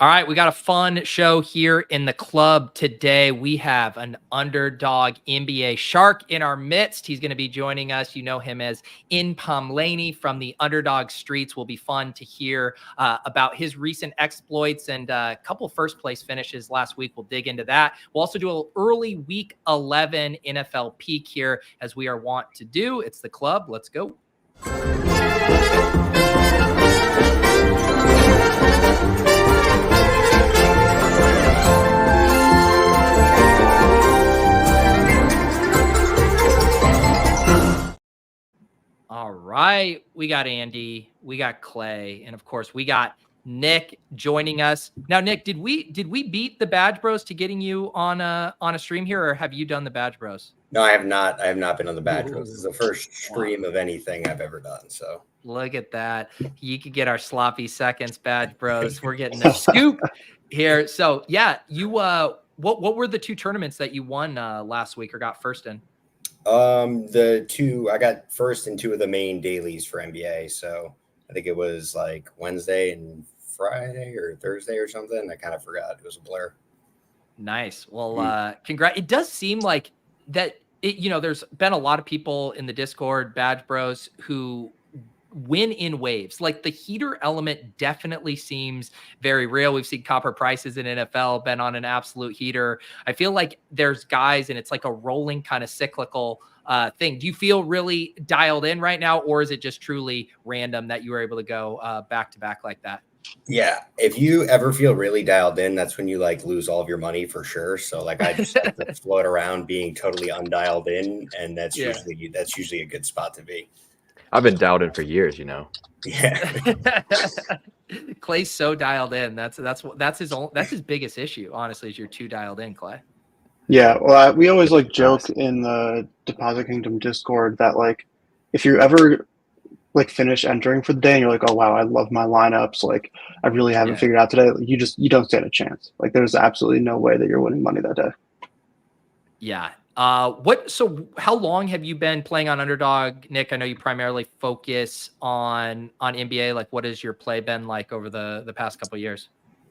All right, we got a fun show here in the club today. We have an underdog NBA shark in our midst. He's going to be joining us. You know him as npamlanye from the Underdog Streets. Will be fun to hear about his recent exploits and a couple first place finishes last week. We'll dig into that. We'll also do an early week 11 NFL peek here, as we are wont to do. It's the club. Let's go. All right, we got Andy, we got Clay, and of course we got Nick joining us. Now, Nick, did we beat the Badge Bros to getting you on a stream here, or have you done the Badge Bros? No, I have not. I have not been on the Badge Bros. This is the first stream of anything I've ever done. So look at that. You could get our sloppy seconds, Badge Bros. We're getting the scoop here. So yeah, you what were the two tournaments that you won last week or got first in? The two, I got first in two of the main dailies for NBA. So I think it was like Wednesday and Friday or Thursday or something. I kind of forgot. It was a blur. Nice. Well, congrats. It does seem like that, there's been a lot of people in the Discord, Badge Bros, who win in waves. Like the heater element definitely seems very real. We've seen copper prices in NFL been on an absolute heater. I feel like there's guys and it's like a rolling kind of cyclical thing. Do you feel really dialed in right now, or is it just truly random that you were able to go back to back like that? Yeah. If you ever feel really dialed in, that's when you like lose all of your money for sure. So like I just have to float around being totally undialed in, and that's usually a good spot to be. I've been dialed in for years, Yeah. Clay's so dialed in. That's his biggest issue, honestly, is you're too dialed in, Clay. Yeah, well, we always like joke in the Deposit Kingdom Discord that like if you ever like finish entering for the day and you're like, oh wow, I love my lineups, like I really haven't figured out today, you don't stand a chance. Like there's absolutely no way that you're winning money that day. Yeah. So how long have you been playing on Underdog, Nick? I know you primarily focus on NBA. Like what has your play been like over the past couple of years?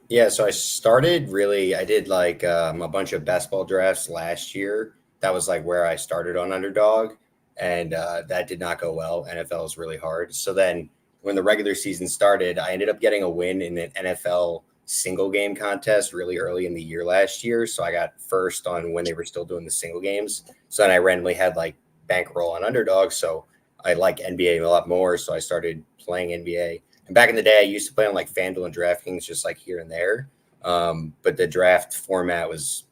Yeah. So I did like a bunch of best ball drafts last year. That was like where I started on Underdog, and that did not go well. NFL is really hard. So then when the regular season started, I ended up getting a win in an NFL single game contest really early in the year last year. So I got first on when they were still doing the single games. So then I randomly had like bankroll on Underdog. So I like NBA a lot more. So I started playing NBA. And back in the day, I used to play on like FanDuel and DraftKings just like here and there. But the draft format was,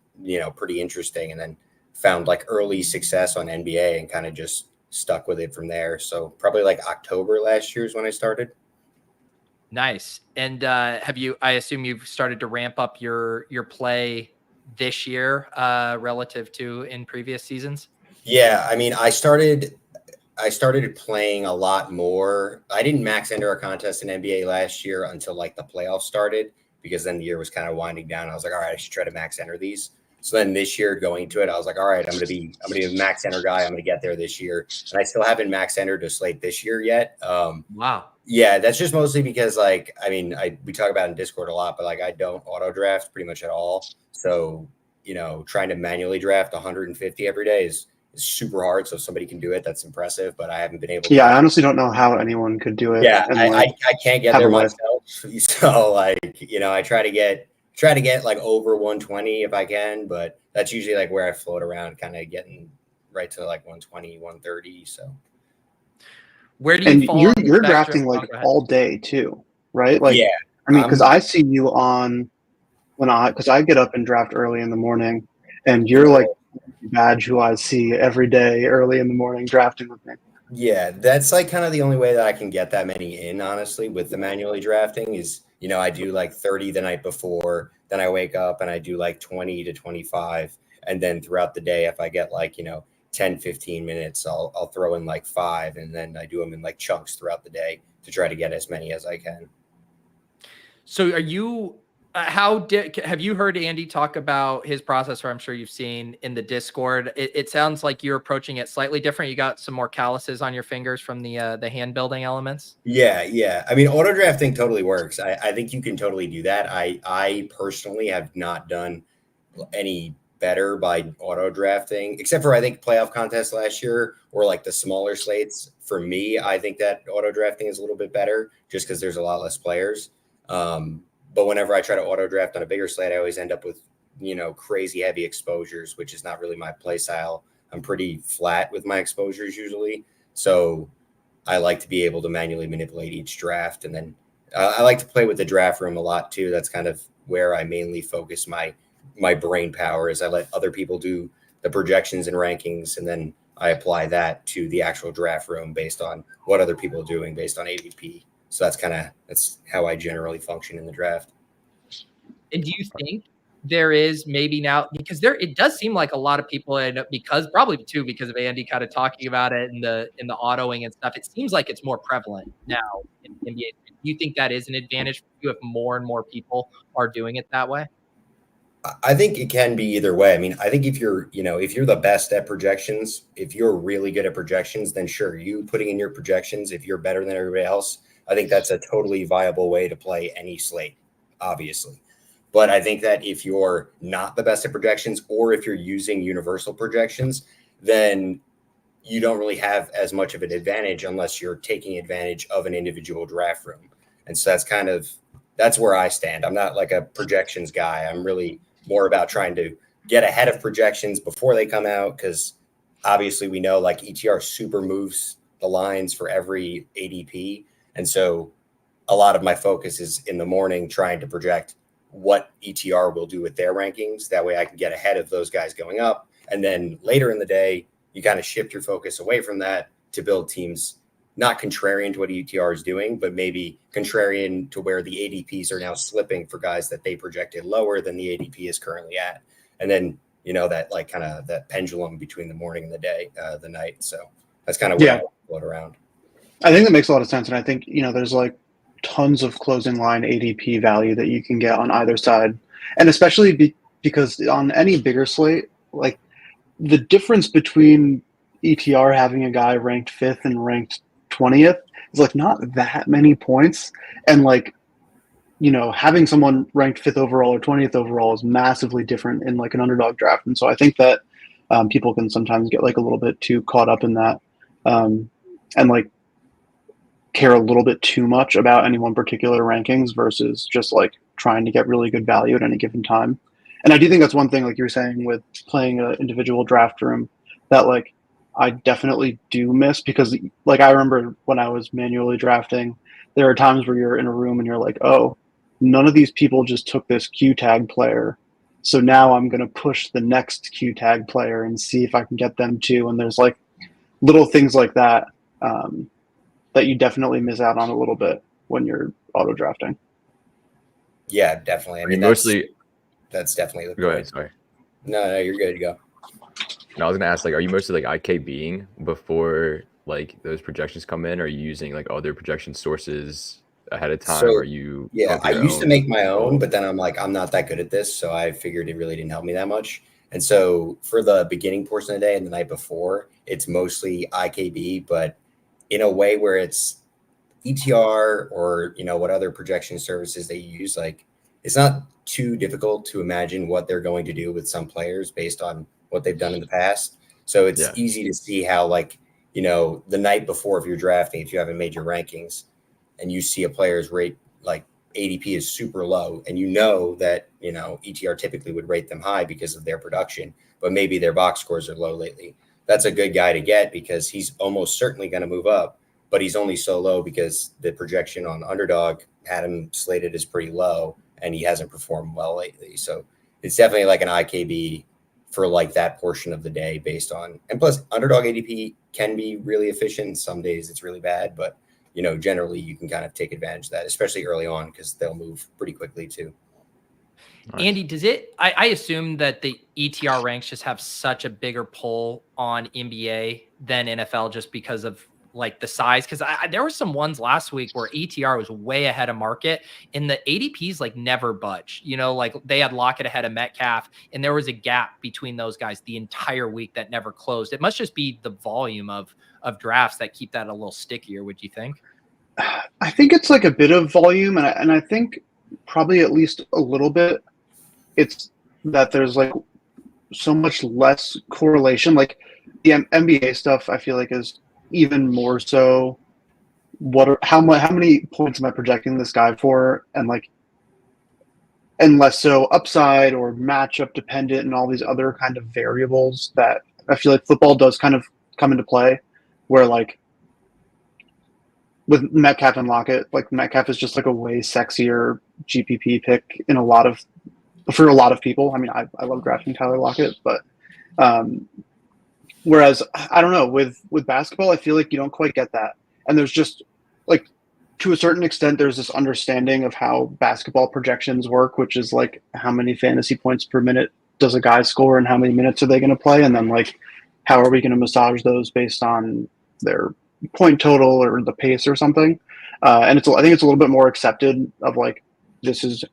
pretty interesting, and then found like early success on NBA and kind of just stuck with it from there. So probably like October last year is when I started. Nice. And I assume you've started to ramp up your play this year relative to in previous seasons? Yeah. I mean, I started playing a lot more. I didn't max enter a contest in NBA last year until like the playoffs started, because then the year was kind of winding down. I was like, all right, I should try to max enter these. So then this year going to it, I was like, all right, I'm going to be a max enter guy. I'm going to get there this year. And I still haven't max entered a slate this year yet. Wow. Yeah, that's just mostly because we talk about it in Discord a lot, but like I don't auto draft pretty much at all. So, trying to manually draft 150 every day is super hard. So if somebody can do it, that's impressive, but I haven't been able to. Yeah, I honestly don't know how anyone could do it. Yeah, I can't get there myself. So like, I try to get like over 120 if I can, but that's usually like where I float around, kind of getting right to like 120, 130. So where do you fall? You're drafting like all day too, right? Like, yeah. I mean, because I see you on because I get up and draft early in the morning, and you're like Badge who I see every day early in the morning drafting with me. Yeah, that's like kind of the only way that I can get that many in, honestly, with the manually drafting is, I do like 30 the night before, then I wake up and I do like 20 to 25. And then throughout the day, if I get like, 10, 15 minutes, I'll throw in like 5, and then I do them in like chunks throughout the day to try to get as many as I can. So are you Have you heard Andy talk about his process, or I'm sure you've seen in the Discord? It sounds like you're approaching it slightly different. You got some more calluses on your fingers from the hand building elements. Yeah. I mean, auto drafting totally works. I think you can totally do that. I personally have not done any better by auto drafting, except for I think playoff contests last year or like the smaller slates. For me, I think that auto drafting is a little bit better just because there's a lot less players. But whenever I try to auto draft on a bigger slate, I always end up with, crazy heavy exposures, which is not really my play style. I'm pretty flat with my exposures usually. So I like to be able to manually manipulate each draft. And then I like to play with the draft room a lot too. That's kind of where I mainly focus my brain power, is I let other people do the projections and rankings, and then I apply that to the actual draft room based on what other people are doing based on ADP. So that's how I generally function in the draft. And do you think there is maybe now, because it does seem like a lot of people, and because of Andy kind of talking about it in the autoing and stuff, it seems like it's more prevalent now in the NBA. Do you think that is an advantage for you if more and more people are doing it that way? I think it can be either way. I mean, I think if you're the best at projections, if you're really good at projections, then sure, you putting in your projections, if you're better than everybody else, I think that's a totally viable way to play any slate, obviously. But I think that if you're not the best at projections, or if you're using universal projections, then you don't really have as much of an advantage unless you're taking advantage of an individual draft room. And so that's where I stand. I'm not like a projections guy. I'm really more about trying to get ahead of projections before they come out, because obviously we know like ETR super moves the lines for every ADP. And so a lot of my focus is in the morning trying to project what ETR will do with their rankings. That way I can get ahead of those guys going up. And then later in the day, you kind of shift your focus away from that to build teams not contrarian to what ETR is doing, but maybe contrarian to where the ADPs are now slipping for guys that they projected lower than the ADP is currently at. And then, that like kind of that pendulum between the morning and the night. So that's kind of where I float around. I think that makes a lot of sense. And I think, there's like tons of closing line ADP value that you can get on either side. And especially because on any bigger slate, like the difference between ETR having a guy ranked 5th and ranked 20th is like not that many points. And like, having someone ranked 5th overall or 20th overall is massively different in like an underdog draft. And so I think that people can sometimes get like a little bit too caught up in that and like care a little bit too much about any one particular rankings versus just like trying to get really good value at any given time. And I do think that's one thing, like you're saying, with playing an individual draft room that like I definitely do miss, because like I remember when I was manually drafting, there are times where you're in a room and you're like, oh, none of these people just took this Q tag player. So now I'm going to push the next Q tag player and see if I can get them too. And there's like little things like that that you definitely miss out on a little bit when you're auto drafting. Yeah, definitely. I mean, that's definitely the point. Go ahead. Sorry. No, you're good to go. No, I was gonna ask, like, are you mostly like IKBing before like those projections come in? Or are you using like other projection sources ahead of time? So, Or are you? Yeah, I used to make my own, but then I'm like, I'm not that good at this, so I figured it really didn't help me that much. And so for the beginning portion of the day and the night before, it's mostly IKB, but in a way where it's ETR or what other projection services they use. Like, it's not too difficult to imagine what they're going to do with some players based on what they've done in the past. So it's easy to see how, like, the night before, if you're drafting, if you haven't made your rankings and you see a player's rate, like ADP is super low, and that, ETR typically would rate them high because of their production, but maybe their box scores are low lately. That's a good guy to get because he's almost certainly going to move up, but he's only so low because the projection on Underdog had him slated as pretty low and he hasn't performed well lately. So it's definitely like an IKB for like that portion of the day based on, and plus Underdog ADP can be really efficient. Some days it's really bad, but generally you can kind of take advantage of that, especially early on, because they'll move pretty quickly too. Nice. Andy, I assume that the ETR ranks just have such a bigger pull on NBA than NFL just because of like the size, because there were some ones last week where ATR was way ahead of market and the ADPs like never budge. Like they had Lockett ahead of Metcalf, and there was a gap between those guys the entire week that never closed. It must just be the volume of drafts that keep that a little stickier. Would you think? I think it's like a bit of volume, and I think probably at least a little bit. It's that there's like so much less correlation. Like the NBA stuff, I feel like is even more so. How many points am I projecting this guy for, and less so upside or matchup dependent, and all these other kind of variables that I feel like football does kind of come into play, where like with Metcalf and Lockett, like Metcalf is just like a way sexier GPP pick for a lot of people. I mean, I love drafting Tyler Lockett, but whereas I don't know, with basketball, I feel like you don't quite get that. And there's just like, to a certain extent, there's this understanding of how basketball projections work, which is like how many fantasy points per minute does a guy score and how many minutes are they going to play? And then like, how are we going to massage those based on their point total or the pace or something? And I think it's a little bit more accepted of like, this is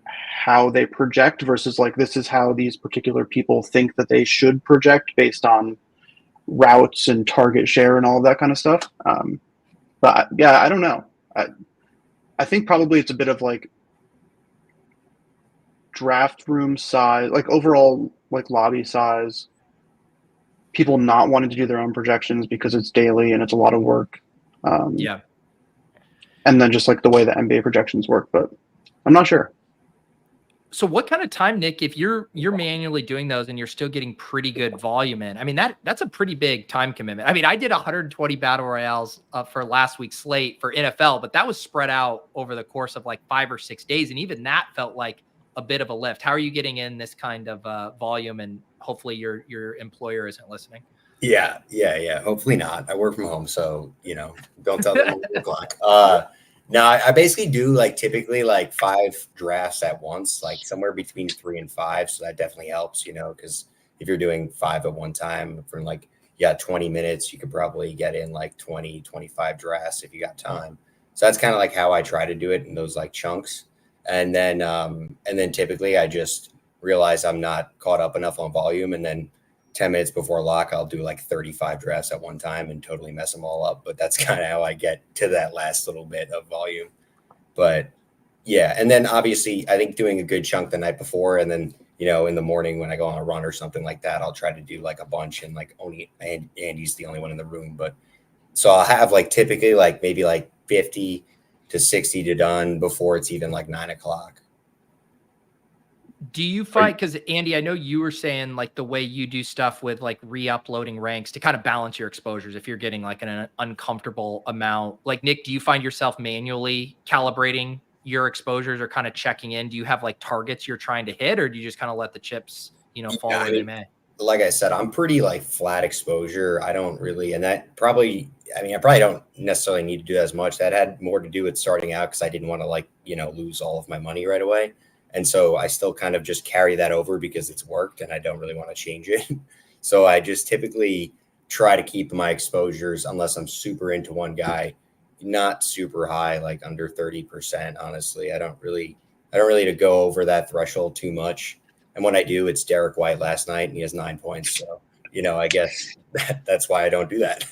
how they project versus like, this is how these particular people think that they should project based on routes and target share and all of that kind of stuff. But yeah, I don't know. I think probably it's a bit of like draft room size, like overall like lobby size, people not wanting to do their own projections because it's daily and it's a lot of work. Yeah. And then just like the way the NBA projections work, but I'm not sure. So what kind of time, Nick, if you're manually doing those and you're still getting pretty good volume in, I mean, that's a pretty big time commitment. I mean, I did 120 battle royales for last week's slate for NFL, but that was spread out over the course of like 5 or 6 days. And even that felt like a bit of a lift. How are you getting in this kind of volume? And hopefully your employer isn't listening. Yeah. Hopefully not. I work from home, so, don't tell them on the clock. No, I basically do like typically like 5 drafts at once, like somewhere between 3 and 5. So that definitely helps, because if you're doing 5 at one time for like, 20 minutes, you could probably get in like 20, 25 drafts if you got time. So that's kind of like how I try to do it in those like chunks. And then typically I just realize I'm not caught up enough on volume. And then 10 minutes before lock, I'll do like 35 drafts at one time and totally mess them all up. But that's kind of how I get to that last little bit of volume. But yeah. And then obviously I think doing a good chunk the night before, and then, in the morning when I go on a run or something like that, I'll try to do like a bunch, and like only Andy's the only one in the room. But so I'll have like typically like maybe like 50 to 60 to done before it's even like 9 o'clock. Do you find, because Andy, I know you were saying like the way you do stuff with like re-uploading ranks to kind of balance your exposures if you're getting like an uncomfortable amount. Like Nick, do you find yourself manually calibrating your exposures or kind of checking in? Do you have like targets you're trying to hit, or do you just kind of let the chips, fall where they may? Like I said, I'm pretty like flat exposure. I don't really, and that probably, I probably don't necessarily need to do as much. That had more to do with starting out because I didn't want to like, lose all of my money right away. And so I still kind of just carry that over because it's worked and I don't really want to change it. So I just typically try to keep my exposures, unless I'm super into one guy, not super high, like under 30%. Honestly, I don't really to go over that threshold too much. And when I do, it's Derek White last night and he has 9 points. So, I guess that's why I don't do that.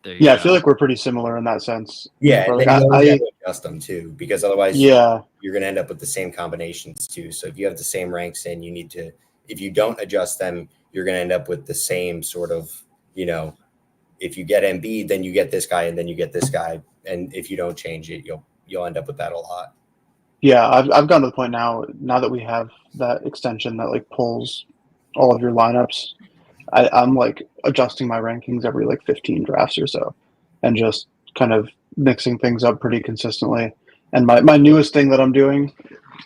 Yeah, I feel like we're pretty similar in that sense. Yeah, and then you have to adjust them too, because otherwise you're going to end up with the same combinations too. So if you have the same ranks in, you need to, if you don't adjust them, you're going to end up with the same sort of, if you get Embiid, then you get this guy and then you get this guy. And if you don't change it, you'll end up with that a lot. Yeah, I've gotten to the point now that we have that extension that like pulls all of your lineups. I'm like adjusting my rankings every like 15 drafts or so, and just kind of mixing things up pretty consistently. And my newest thing that I'm doing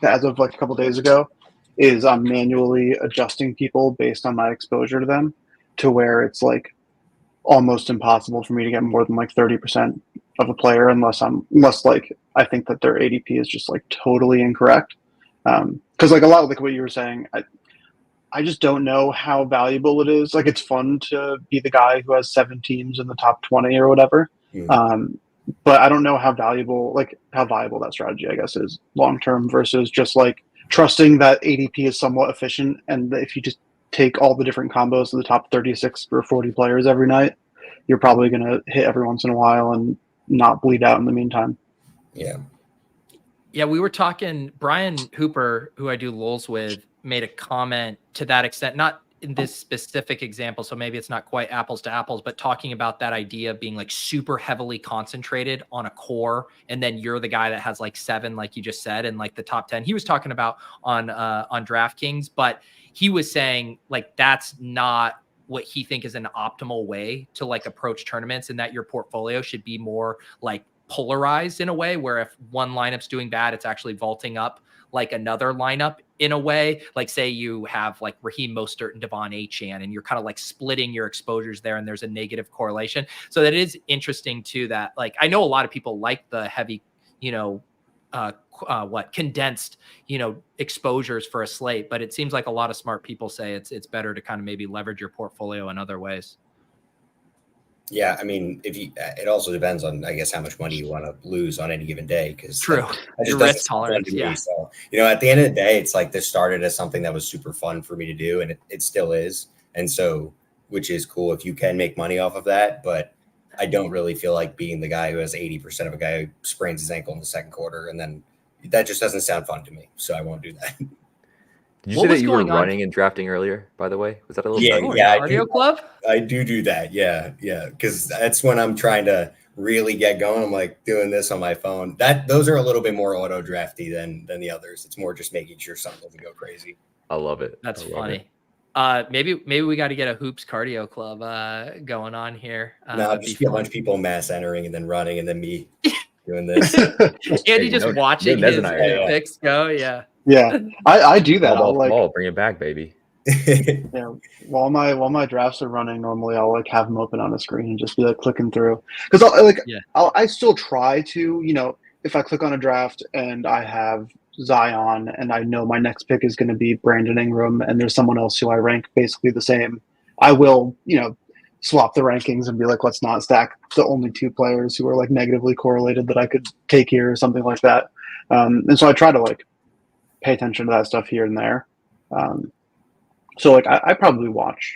as of like a couple days ago is I'm manually adjusting people based on my exposure to them, to where it's like almost impossible for me to get more than like 30% of a player unless like I think that their ADP is just like totally incorrect. Because like a lot of like what you were saying, I just don't know how valuable it is. Like, it's fun to be the guy who has 7 teams in the top 20 or whatever. But I don't know how valuable that strategy, I guess, is long term versus just like trusting that ADP is somewhat efficient, and that if you just take all the different combos of the top 36 or 40 players every night, you're probably going to hit every once in a while and not bleed out in the meantime. Yeah, we were talking, Brian Hooper, who I do LOLs with, made a comment to that extent, not in this specific example, so maybe it's not quite apples to apples, but talking about that idea of being like super heavily concentrated on a core, and then you're the guy that has like 7, like you just said, and like the top 10. He was talking about on DraftKings, but he was saying like that's not what he think is an optimal way to like approach tournaments, and that your portfolio should be more like polarized in a way where if one lineup's doing bad, it's actually vaulting up like another lineup in a way. Like say you have like Raheem Mostert and Devon Achane, and you're kind of like splitting your exposures there, and there's a negative correlation. So that is interesting too, that like, I know a lot of people like the heavy, condensed, exposures for a slate, but it seems like a lot of smart people say it's better to kind of maybe leverage your portfolio in other ways. Yeah, I mean, it also depends on, I guess, how much money you want to lose on any given day. Because true, your risk tolerance. Yeah. So, at the end of the day, it's like this started as something that was super fun for me to do, and it still is. And so, which is cool if you can make money off of that. But I don't really feel like being the guy who has 80% of a guy who sprains his ankle in the second quarter, and then that just doesn't sound fun to me. So I won't do that. Did you say that you were running and drafting earlier, by the way? Was that a little cardio club? I do that. Yeah. Because that's when I'm trying to really get going. I'm like doing this on my phone. Those are a little bit more auto drafty than the others. It's more just making sure something doesn't go crazy. I love it. That's funny. Maybe we got to get a hoops cardio club going on here. No, just get a bunch of people mass entering and then running, and then me doing this. Andy just watching his picks go. Yeah, I do that. I'll like bring it back, baby. Yeah, while my drafts are running, normally I'll like have them open on a screen and just be like clicking through, because I still try to, if I click on a draft and I have Zion and I know my next pick is going to be Brandon Ingram and there's someone else who I rank basically the same, I will swap the rankings and be like, let's not stack the only 2 players who are like negatively correlated that I could take here or something like that. And so I try to like pay attention to that stuff here and there. So like I probably watch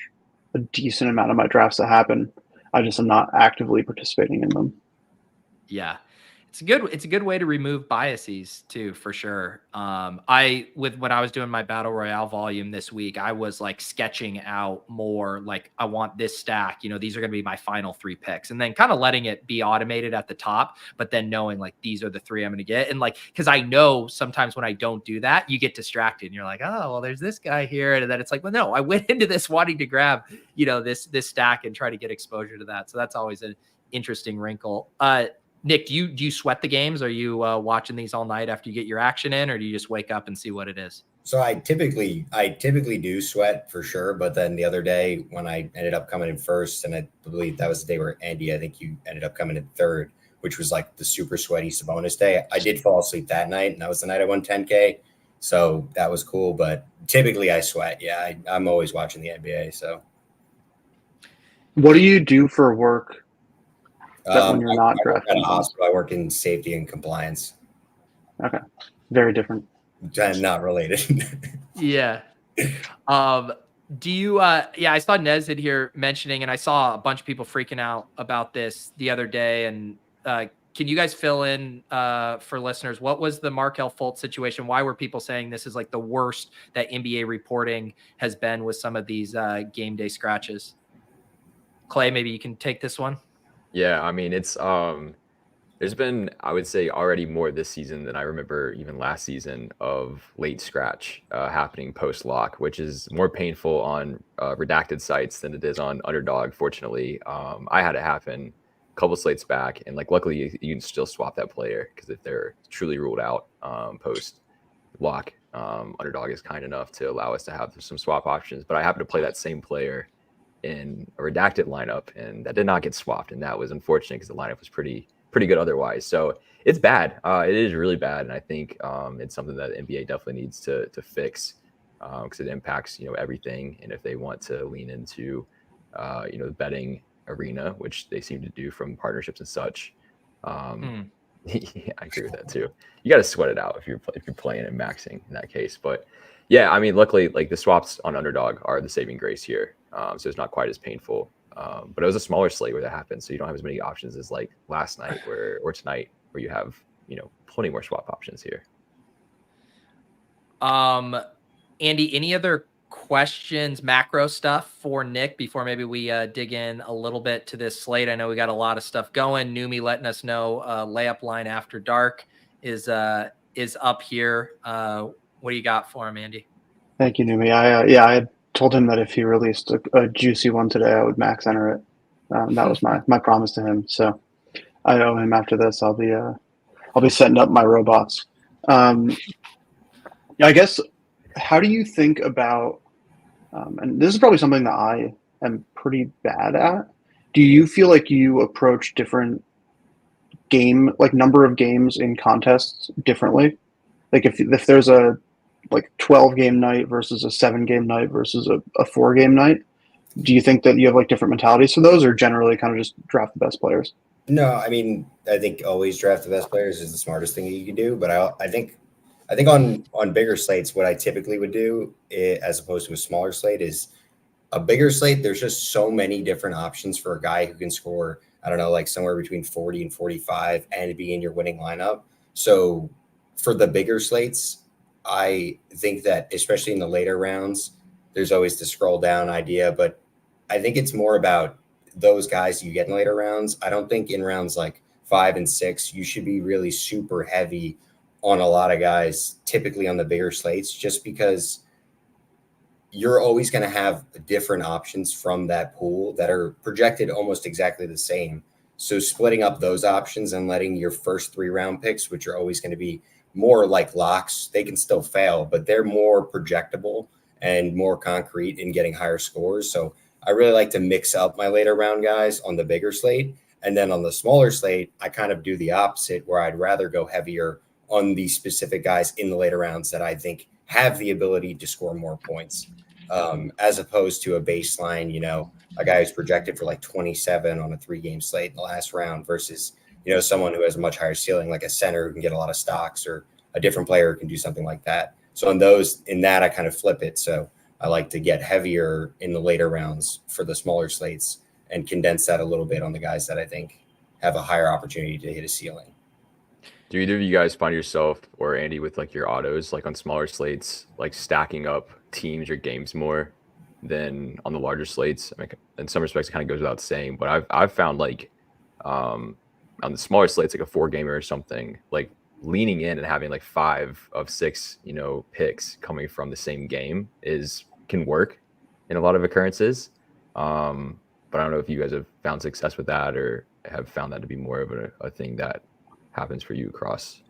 a decent amount of my drafts that happen. I just am not actively participating in them. Yeah. It's a good way to remove biases too, for sure. When I was doing my battle royale volume this week, I was like sketching out more like, I want this stack, these are going to be my final 3 picks, and then kind of letting it be automated at the top, but then knowing like, these are the 3 I'm going to get. And like, cause I know sometimes when I don't do that, you get distracted and you're like, oh, well, there's this guy here. And then it's like, well, no, I went into this wanting to grab, this stack and try to get exposure to that. So that's always an interesting wrinkle. Nick, do you sweat the games? Are you watching these all night after you get your action in, or do you just wake up and see what it is? So I typically do sweat for sure, but then the other day when I ended up coming in first, and I believe that was the day where Andy, I think you ended up coming in third, which was like the super sweaty Sabonis day. I did fall asleep that night, and that was the night I won 10K. So that was cool, but typically I sweat. Yeah, I'm always watching the NBA. So what do you do for work? When you're not drafting? I work at a hospital. I work in safety and compliance. Okay, very different. Not related. Yeah. Do you? I saw Nez in here mentioning, and I saw a bunch of people freaking out about this the other day. And can you guys fill in for listeners? What was the Markelle Fultz situation? Why were people saying this is like the worst that NBA reporting has been with some of these game day scratches? Clay, maybe you can take this one. Yeah, I mean, it's there's been, I would say, already more this season than I remember even last season of late scratch happening post lock, which is more painful on redacted sites than it is on Underdog. Fortunately, I had it happen a couple slates back, and like luckily you can still swap that player, because if they're truly ruled out post lock, Underdog is kind enough to allow us to have some swap options. But I happened to play that same player in a redacted lineup, and that did not get swapped, and that was unfortunate because the lineup was pretty good otherwise. So it's bad. It is really bad, and I think it's something that the NBA definitely needs to fix. because it impacts, everything. And if they want to lean into, the betting arena, which they seem to do from partnerships and such, yeah, I agree with that too. You got to sweat it out if you're playing and maxing in that case. But yeah, I mean, luckily, like the swaps on Underdog are the saving grace here, so it's not quite as painful. But it was a smaller slate where that happened, so you don't have as many options as like last night or tonight, where you have plenty more swap options here. Andy, any other questions, macro stuff for Nick before maybe we dig in a little bit to this slate? I know we got a lot of stuff going. Numi letting us know layup line after dark is up here. What do you got for him, Andy? Thank you, Numi. I had told him that if he released a juicy one today, I would max enter it. That was my promise to him. So I owe him after this. I'll be setting up my robots. I guess, how do you think about, and this is probably something that I am pretty bad at. Do you feel like you approach different number of games in contests differently? Like if there's a 12 game night versus a 7 game night versus a 4 game night, do you think that you have like different mentalities for those, or generally kind of just draft the best players? No, I mean, I think always draft the best players is the smartest thing you can do. But I think on bigger slates, what I typically would do, as opposed to a smaller slate, is a bigger slate. There's just so many different options for a guy who can score, I don't know, like somewhere between 40 and 45 and be in your winning lineup. So for the bigger slates, I think that especially in the later rounds, there's always the scroll down idea, but I think it's more about those guys you get in later rounds. I don't think in rounds like 5 and 6, you should be really super heavy on a lot of guys, typically on the bigger slates, just because you're always going to have different options from that pool that are projected almost exactly the same. So splitting up those options and letting your first 3 round picks, which are always going to be more like locks, they can still fail, but they're more projectable and more concrete in getting higher scores. So I really like to mix up my later round guys on the bigger slate. And then on the smaller slate, I kind of do the opposite, where I'd rather go heavier on the specific guys in the later rounds that I think have the ability to score more points, as opposed to a baseline, a guy who's projected for like 27 on a 3 game slate in the last round versus someone who has a much higher ceiling, like a center who can get a lot of stocks, or a different player who can do something like that. So in that, I kind of flip it. So I like to get heavier in the later rounds for the smaller slates and condense that a little bit on the guys that I think have a higher opportunity to hit a ceiling. Do either of you guys find yourself, or Andy, with like your autos, like on smaller slates, like stacking up teams or games more than on the larger slates? I mean, in some respects, it kind of goes without saying, but I've found like, on the smaller slates, like a 4 gamer or something, like leaning in and having like 5 of 6, picks coming from the same game can work in a lot of occurrences. But I don't know if you guys have found success with that, or have found that to be more of a thing that happens for you across.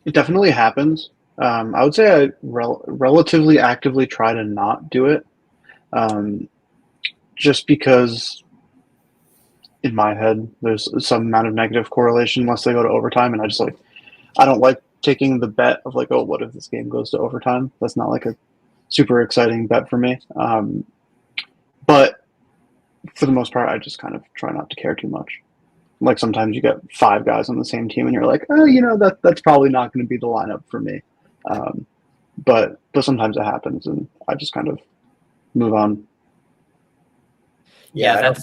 It definitely happens. I would say I relatively actively try to not do it, just because in my head there's some amount of negative correlation unless they go to overtime, and I don't like taking the bet of like, oh, what if this game goes to overtime? That's not like a super exciting bet for me. But for the most part, I just kind of try not to care too much. Like sometimes you get 5 guys on the same team and you're like, oh, that's probably not going to be the lineup for me. But sometimes it happens and I just kind of move on. Yeah,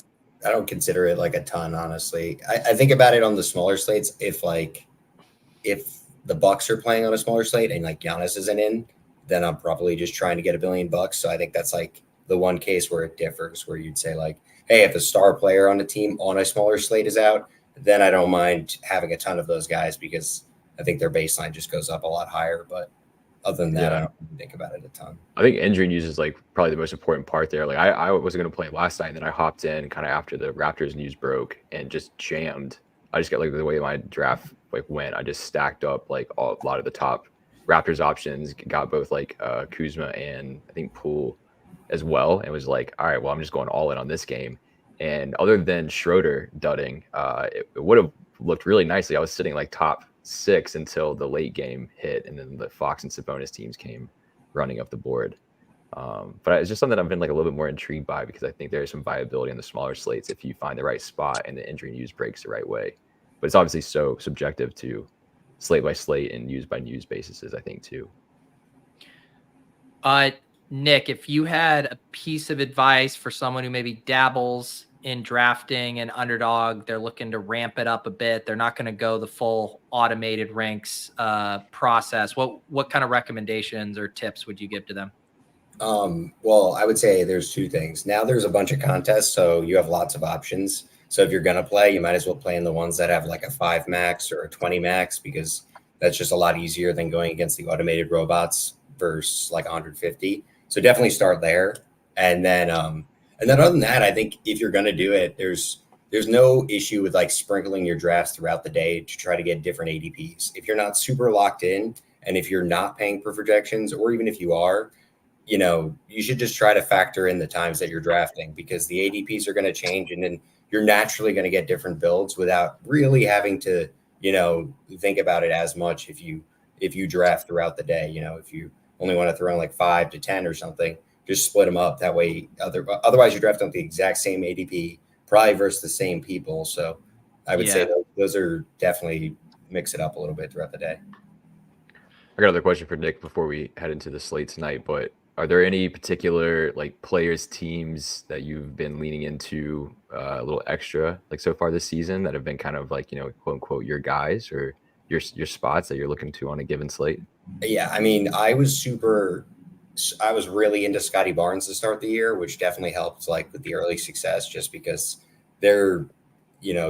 I don't consider it like a ton, honestly. I think about it on the smaller slates. If the Bucks are playing on a smaller slate and like Giannis isn't in, then I'm probably just trying to get $1 billion. So I think that's like the one case where it differs, where you'd say like, hey, if a star player on the team on a smaller slate is out, then I don't mind having a ton of those guys because I think their baseline just goes up a lot higher. But other than that, I don't think about it a ton. I think injury news is like probably the most important part there. Like I wasn't going to play last night, and then I hopped in kind of after the Raptors news broke and just jammed. I just got like the way my draft like went. I just stacked up like a lot of the top Raptors options, got both like Kuzma and I think Poole as well, and was like, all right, well, I'm just going all in on this game. And other than Schroeder dudding, it would have looked really nicely. I was sitting like top 6 until the late game hit, and then the Fox and Sabonis teams came running of the board. But it's just something I've been like a little bit more intrigued by because I think there's some viability in the smaller slates if you find the right spot and the injury news breaks the right way. But it's obviously so subjective to slate by slate and news by news basis, I think, too. Nick, if you had a piece of advice for someone who maybe dabbles in drafting and Underdog, they're looking to ramp it up a bit, they're not going to go the full automated ranks process, what kind of recommendations or tips would you give to them? Well, I would say there's two things. Now there's a bunch of contests, so you have lots of options. So if you're going to play, you might as well play in the ones that have like a 5 max or a 20 max, because that's just a lot easier than going against the automated robots versus like 150. So definitely start there. And then other than that, I think if you're going to do it, there's no issue with like sprinkling your drafts throughout the day to try to get different ADPs. If you're not super locked in, and if you're not paying for projections, or even if you are, you should just try to factor in the times that you're drafting, because the ADPs are going to change, and then you're naturally going to get different builds without really having to, think about it as much if you draft throughout the day. If you only want to throw in like 5 to 10 or something, just split them up that way. Otherwise you're drafting the exact same ADP, probably versus the same people. So I would say those are definitely mix it up a little bit throughout the day. I got another question for Nick before we head into the slate tonight, but are there any particular like players, teams that you've been leaning into a little extra like so far this season that have been kind of like, quote unquote, your guys or your spots that you're looking to on a given slate? Yeah. I mean, I was really into Scotty Barnes to start the year, which definitely helped like with the early success, just because their,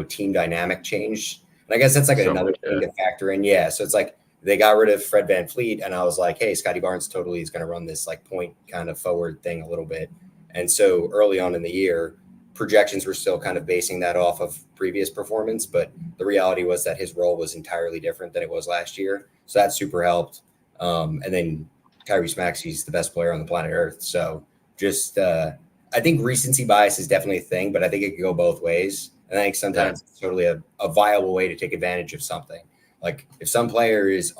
team dynamic changed. And I guess that's like another thing to factor in. Yeah. So it's like, they got rid of Fred VanVleet, and I was like, hey, Scotty Barnes totally is going to run this like point kind of forward thing a little bit. And so early on in the year, projections were still kind of basing that off of previous performance, but the reality was that his role was entirely different than it was last year. So that super helped. And then Tyrese Maxey's the best player on the planet Earth. So just I think recency bias is definitely a thing, but I think it could go both ways. And I think sometimes it's totally a viable way to take advantage of something. Like if some player is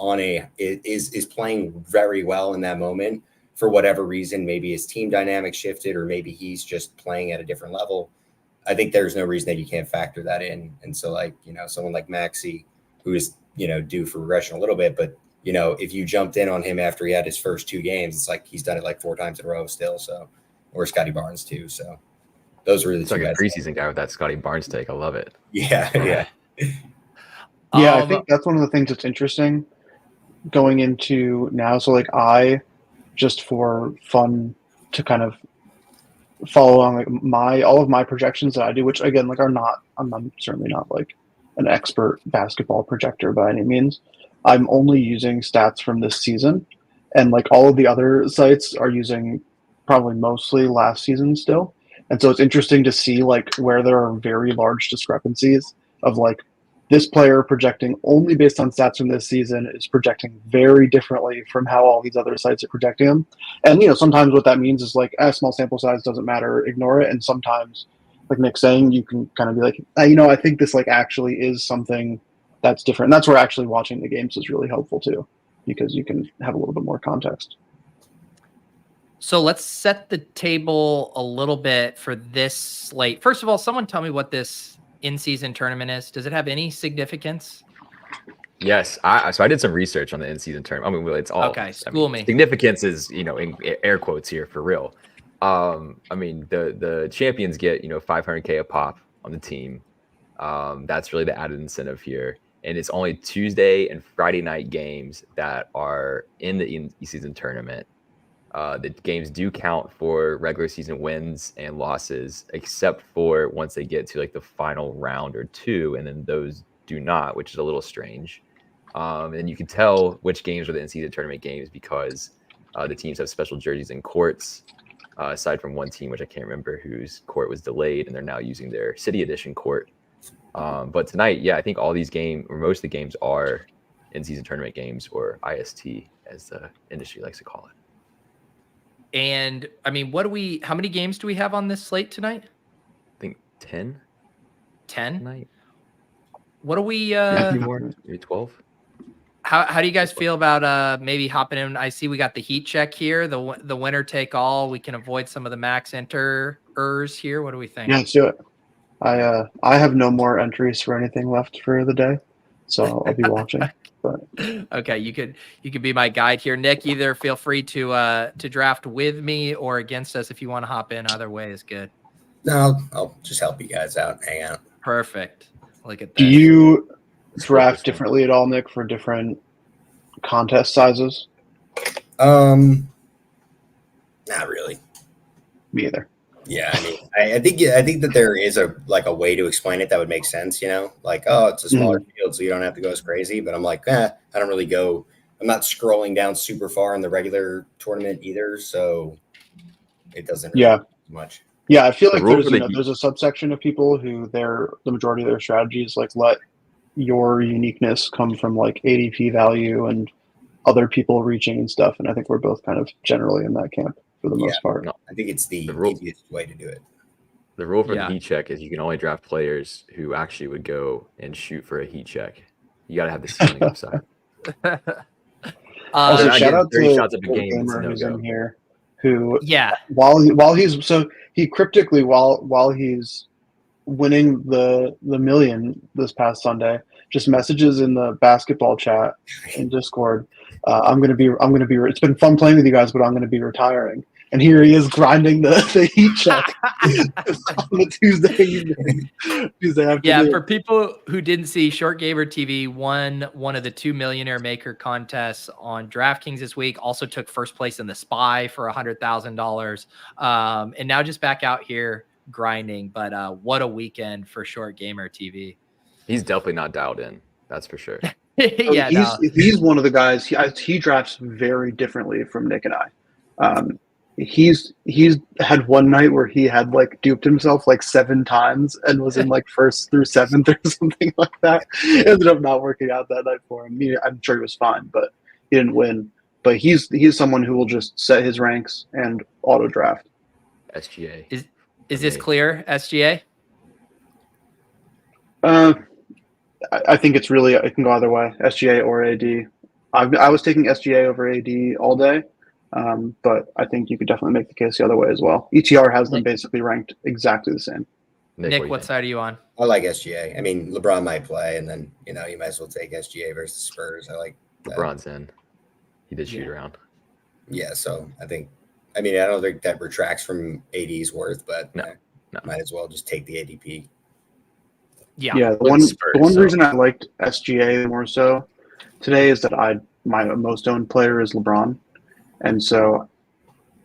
is playing very well in that moment for whatever reason, maybe his team dynamic shifted, or maybe he's just playing at a different level, I think there's no reason that you can't factor that in. And so like, someone like Maxey, who is, due for regression a little bit, but if you jumped in on him after he had his first 2 games, it's like he's done it like 4 times in a row still. So, or Scotty Barnes too. So those are really it's like a preseason guy with that Scotty Barnes take. I love it. Yeah. Yeah, I think that's one of the things that's interesting going into now. So like I, just for fun to kind of follow along like all of my projections that I do, which again, like I'm certainly not like an expert basketball projector by any means. I'm only using stats from this season, and like all of the other sites are using probably mostly last season still. And so it's interesting to see like where there are very large discrepancies of like, this player projecting only based on stats from this season is projecting very differently from how all these other sites are projecting them. And, sometimes what that means is like, small sample size doesn't matter, ignore it. And sometimes, like Nick's saying, you can kind of be like, I think this like actually is something that's different. And that's where actually watching the games is really helpful too, because you can have a little bit more context. So let's set the table a little bit for this slate. First of all, someone tell me what this in-season tournament is. Does it have any significance? Yes, so I did some research on the in-season tournament. I mean, it's all okay. School me. Significance is in air quotes here for real. I mean, the champions get 500K a pop on the team. That's really the added incentive here, and it's only Tuesday and Friday night games that are in the in-season tournament. The games do count for regular season wins and losses, except for once they get to like the final round or 2, and then those do not, which is a little strange. And you can tell which games are the in-season tournament games because the teams have special jerseys and courts, aside from one team, which I can't remember, whose court was delayed, and they're now using their City Edition court. But tonight, I think all these games, or most of the games, are in-season tournament games, or IST, as the industry likes to call it. And I mean, how many games do we have on this slate tonight? I think 10. 10? Tonight. What do we, maybe more, maybe 12. How do you guys feel about maybe hopping in? I see we got the heat check here, the winner take all. We can avoid some of the max enterers here. What do we think? Yeah, let's do it. I have no more entries for anything left for the day, so I'll be watching. But okay, you could be my guide here, Nick. Either feel free to draft with me or against us if you want to hop in. Either way is good. No, I'll just help you guys out. Hang out. Perfect. Look at that. do you draft differently at all, Nick, for different contest sizes? Not really. Me either. Yeah, I mean, I think that there is a way to explain it that would make sense. Like, oh, it's a smaller field, so you don't have to go as crazy. But I'm like, I don't really go. I'm not scrolling down super far in the regular tournament either, so it doesn't really do much. Yeah, I feel like there's a subsection of people who the majority of their strategy is like let your uniqueness come from like ADP value and other people reaching and stuff. And I think we're both kind of generally in that camp for the most part. No, I think it's the easiest way to do it. The rule for the heat check is you can only draft players who actually would go and shoot for a heat check. You got to have the ceiling upside. Also, shout out to 30 shots of a game. Gamer who's in here. Who while he cryptically while he's winning the million this past Sunday just messages in the basketball chat in Discord, I'm gonna be it's been fun playing with you guys, but I'm gonna be retiring, and here he is grinding the heat check on the Tuesday afternoon. Yeah, for people who didn't see, Short Gamer TV won one of the 2 Millionaire Maker contests on DraftKings this week. Also took first place in the Spy for $100,000. And now just back out here grinding. But what a weekend for Short Gamer TV. He's definitely not dialed in. That's for sure. He's one of the guys. He drafts very differently from Nick and I. He's had one night where he had like duped himself like 7 times and was in like first through 7th or something like that. It ended up not working out that night for him. I'm sure he was fine, but he didn't win. But he's someone who will just set his ranks and auto draft. SGA. Is this clear, SGA? I think it can go either way, SGA or AD. I was taking SGA over AD all day. But I think you could definitely make the case the other way as well. ETR has them basically ranked exactly the same. Nick, what side are you on? I like SGA. I mean, LeBron might play, and then you might as well take SGA versus Spurs. I like that. LeBron's in. He did shoot around. Yeah, so I don't think that retracts from AD's worth, but no. Might as well just take the ADP. Yeah. The one reason I liked SGA more so today is that my most owned player is LeBron. And so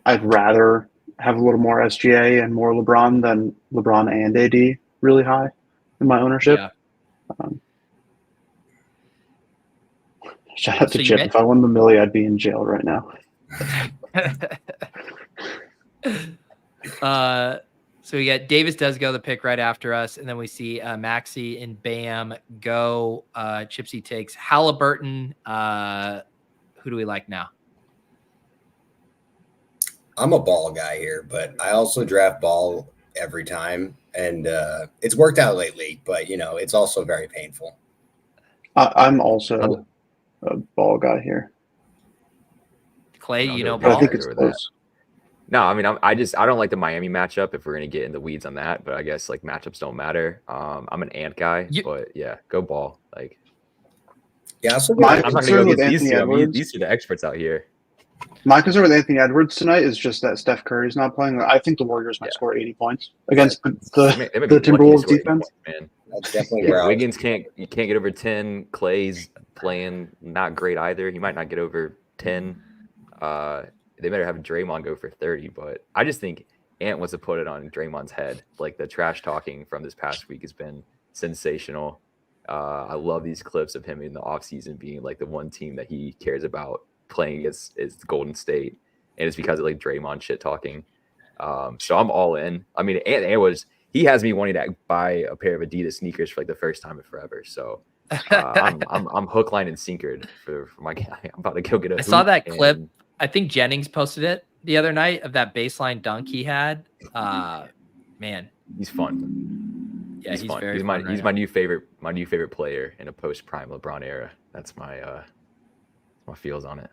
I'd rather have a little more SGA and more LeBron than LeBron and AD really high in my ownership. Yeah. Shout out to Chip. If I won the milli, I'd be in jail right now. So we got Davis does go the pick right after us, and then we see Maxi and Bam go. Chipsy takes Halliburton. Who do we like now? I'm a Ball guy here, but I also draft Ball every time, and it's worked out lately, but it's also very painful. I'm also a Ball guy here. Clay, Ball? I think it's close. No, I mean, I don't like the Miami matchup if we're going to get in the weeds on that, but I guess like matchups don't matter. I'm an Ant guy, but yeah, go Ball. Like, yeah, I'm not going to go get these two. These are the experts out here. My concern with Anthony Edwards tonight is just that Steph Curry's not playing. I think the Warriors might score 80 points against the Timberwolves defense. Man. That's definitely where Wiggins can't get over 10. Clay's playing not great either. He might not get over 10. They better have Draymond go for 30, but I just think Ant wants to put it on Draymond's head. Like the trash talking from this past week has been sensational. I love these clips of him in the offseason being like the one team that he cares about playing against is Golden State, and it's because of like Draymond shit talking. So I'm all in. I mean, he has me wanting to buy a pair of Adidas sneakers for like the first time in forever. So I'm hook, line, and sinkered for my guy. I'm about to go get a. I saw that clip. I think Jennings posted it the other night of that baseline dunk he had. Man, he's fun. Yeah, he's fun. Very he's fun my new favorite player in a post prime LeBron era. That's my my feels on it.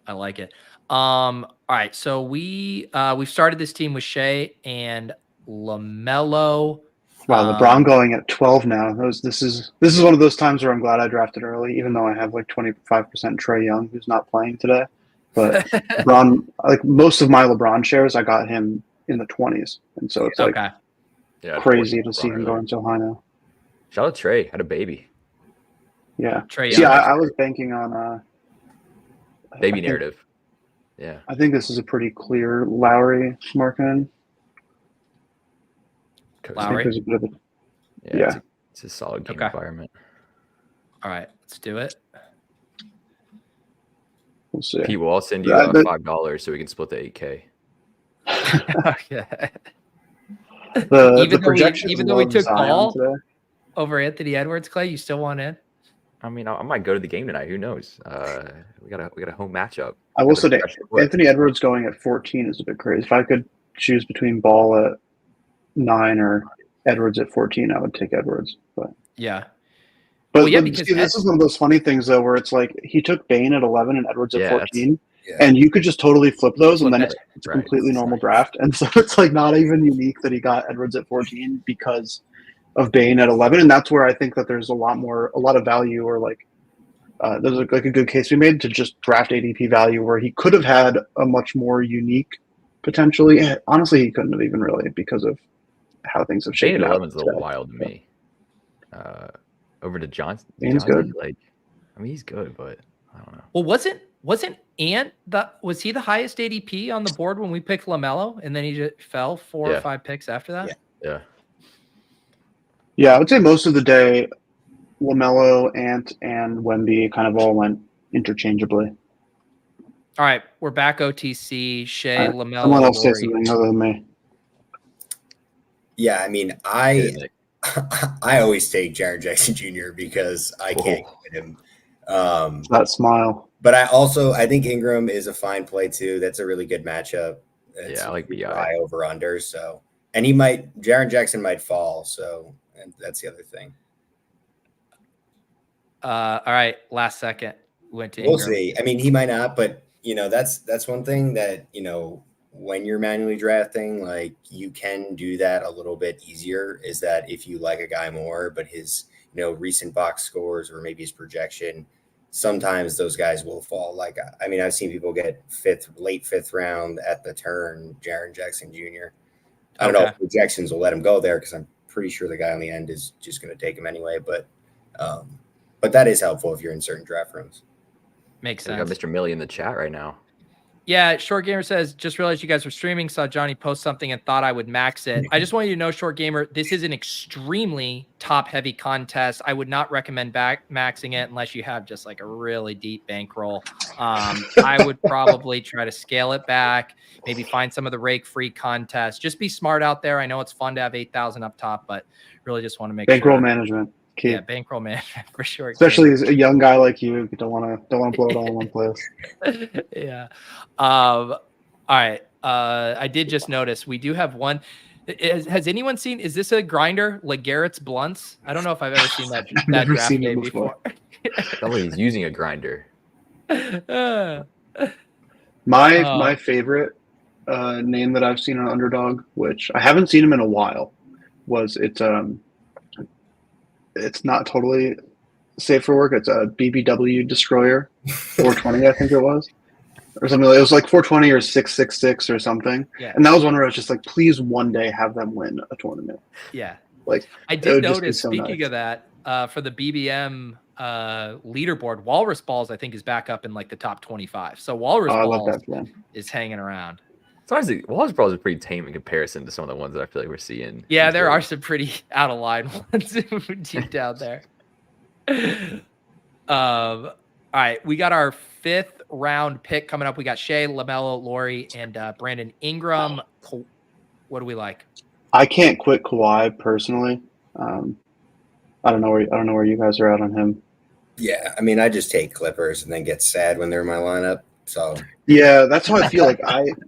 I like it. All right, so we've started this team with Shea and LaMelo. Wow, LeBron going at 12 now. This is one of those times where I'm glad I drafted early, even though I have like 25% Trey Young, who's not playing today. But LeBron, like most of my LeBron shares, I got him in the 20s, and so it's like crazy to see him going so high now. Shout out Trey, had a baby. Yeah, Trey see, Young. I was banking on baby narrative. Yeah, I think this is a pretty clear Lowry marking. Lowry. Yeah. It's a solid game environment. All right, let's do it. We'll see. Pete, we'll all send you $5 so we can split the 8K. Okay. Even though we took Paul over Anthony Edwards, Clay, you still want in? I mean, I might go to the game tonight. Who knows? We got a home matchup. I will say Anthony Edwards going at 14 is a bit crazy. If I could choose between Ball at 9 or Edwards at 14, I would take Edwards. But yeah. But because this is one of those funny things though, where it's like he took Bane at 11 and Edwards at 14, and you could just totally flip those, and then it's a completely normal draft. And so it's like not even unique that he got Edwards at 14 because of Bane at 11, and that's where I think that there's a lot of value, or like there's like a good case we made to just draft ADP value where he could have had a much more unique potentially. Honestly, he couldn't have even really because of how things have shaken out. 11 is a little wild to me. Over to Johnson. Bane's good. Like, I mean, he's good, but I don't know. Well, wasn't was he the highest ADP on the board when we picked LaMelo, and then he just fell 4 or 5 picks after that? Yeah, I would say most of the day, LaMelo, Ant, and Wemby kind of all went interchangeably. All right, we're back OTC. Shea, LaMelo. Someone else say something other than me. Yeah, I mean, I always take Jaren Jackson Jr. because I can't quit him. That smile. But I think Ingram is a fine play too. That's a really good matchup. I like BI high over under. So, and Jaren Jackson might fall. So, and that's the other thing. All right, last second went to Ingram. We'll see. I mean, he might not, but that's one thing that when you're manually drafting, like you can do that a little bit easier. Is that if you like a guy more, but his recent box scores or maybe his projection, sometimes those guys will fall. Like, I mean, I've seen people get late fifth round at the turn, Jaren Jackson Jr. I don't know if projections will let him go there because I'm pretty sure the guy on the end is just going to take him anyway. But that is helpful if you're in certain draft rooms. Makes sense. We got Mr. Millie in the chat right now. Yeah, Short Gamer says, just realized you guys were streaming, saw Johnny post something and thought I would max it. I just want you to know, Short Gamer, this is an extremely top-heavy contest. I would not recommend maxing it unless you have just like a really deep bankroll. I would probably try to scale it back, maybe find some of the rake-free contests. Just be smart out there. I know it's fun to have 8,000 up top, but really just want to make bankroll sure. management. Key. Yeah, bankroll management for sure. Especially as a young guy like you don't want to blow it all in one place. Yeah. All right. I did just notice we do have one. Has anyone seen? Is this a grinder? LeGarrett's Blunts? I don't know if I've ever seen that draft day before. Somebody's using a grinder. My favorite name that I've seen on Underdog, which I haven't seen him in a while, was it's not totally safe for work. It's a BBW Destroyer, 420, I think it was, or something. It was like 420 or 666 or something. Yeah. And that was one where I was just like, please one day have them win a tournament. Yeah. Like I did notice. Speaking of that, for the BBM leaderboard, Walrus Balls I think is back up in like the top 25. So Walrus Balls is hanging around. Honestly, Walrus Balls are pretty tame in comparison to some of the ones that I feel like we're seeing. Yeah, there are some pretty out of line ones deep down there. All right, we got our 5th round pick coming up. We got Shea, LaMelo, Laurie, and Brandon Ingram. What do we like? I can't quit Kawhi personally. I don't know where you guys are at on him. Yeah, I mean, I just take Clippers and then get sad when they're in my lineup. So yeah, that's how I feel. Like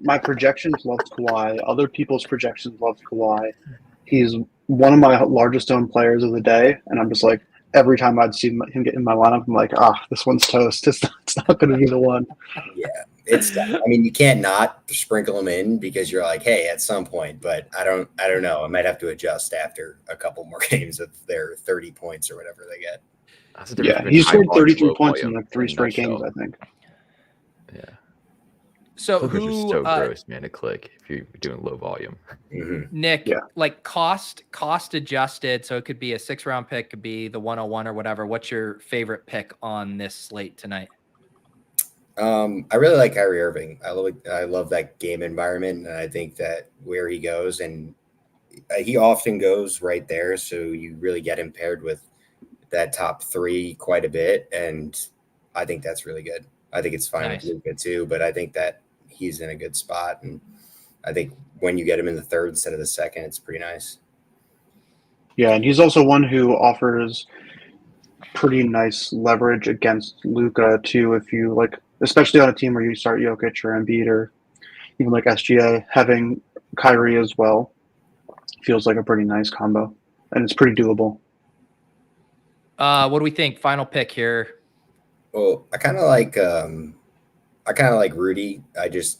my projections loved Kawhi. Other people's projections loved Kawhi. He's one of my largest owned players of the day, and I'm just like, every time I'd see him get in my lineup, I'm like, this one's toast. It's not going to be the one. Yeah, I mean, you can't not sprinkle them in because you're like, hey, at some point. But I don't know. I might have to adjust after a couple more games of their 30 points or whatever they get. Yeah, he scored 33 points in like 3 straight games, I think. Yeah. So Clickers who? are so gross, man, to click if you're doing low volume. Mm-hmm. Nick, like cost adjusted, so it could be a 6-round pick, could be the 101 or whatever. What's your favorite pick on this slate tonight? I really like Kyrie Irving. I love that game environment, and I think that where he goes, and he often goes right there, so you really get him paired with that top 3 quite a bit, and I think that's really good. I think it's fine with Luka too, but I think that he's in a good spot, and I think when you get him in the 3rd instead of the 2nd, it's pretty nice. Yeah, and he's also one who offers pretty nice leverage against Luka too. If you like, especially on a team where you start Jokic or Embiid or even like SGA, having Kyrie as well feels like a pretty nice combo, and it's pretty doable. What do we think? Final pick here. Well, I kind of like Rudy.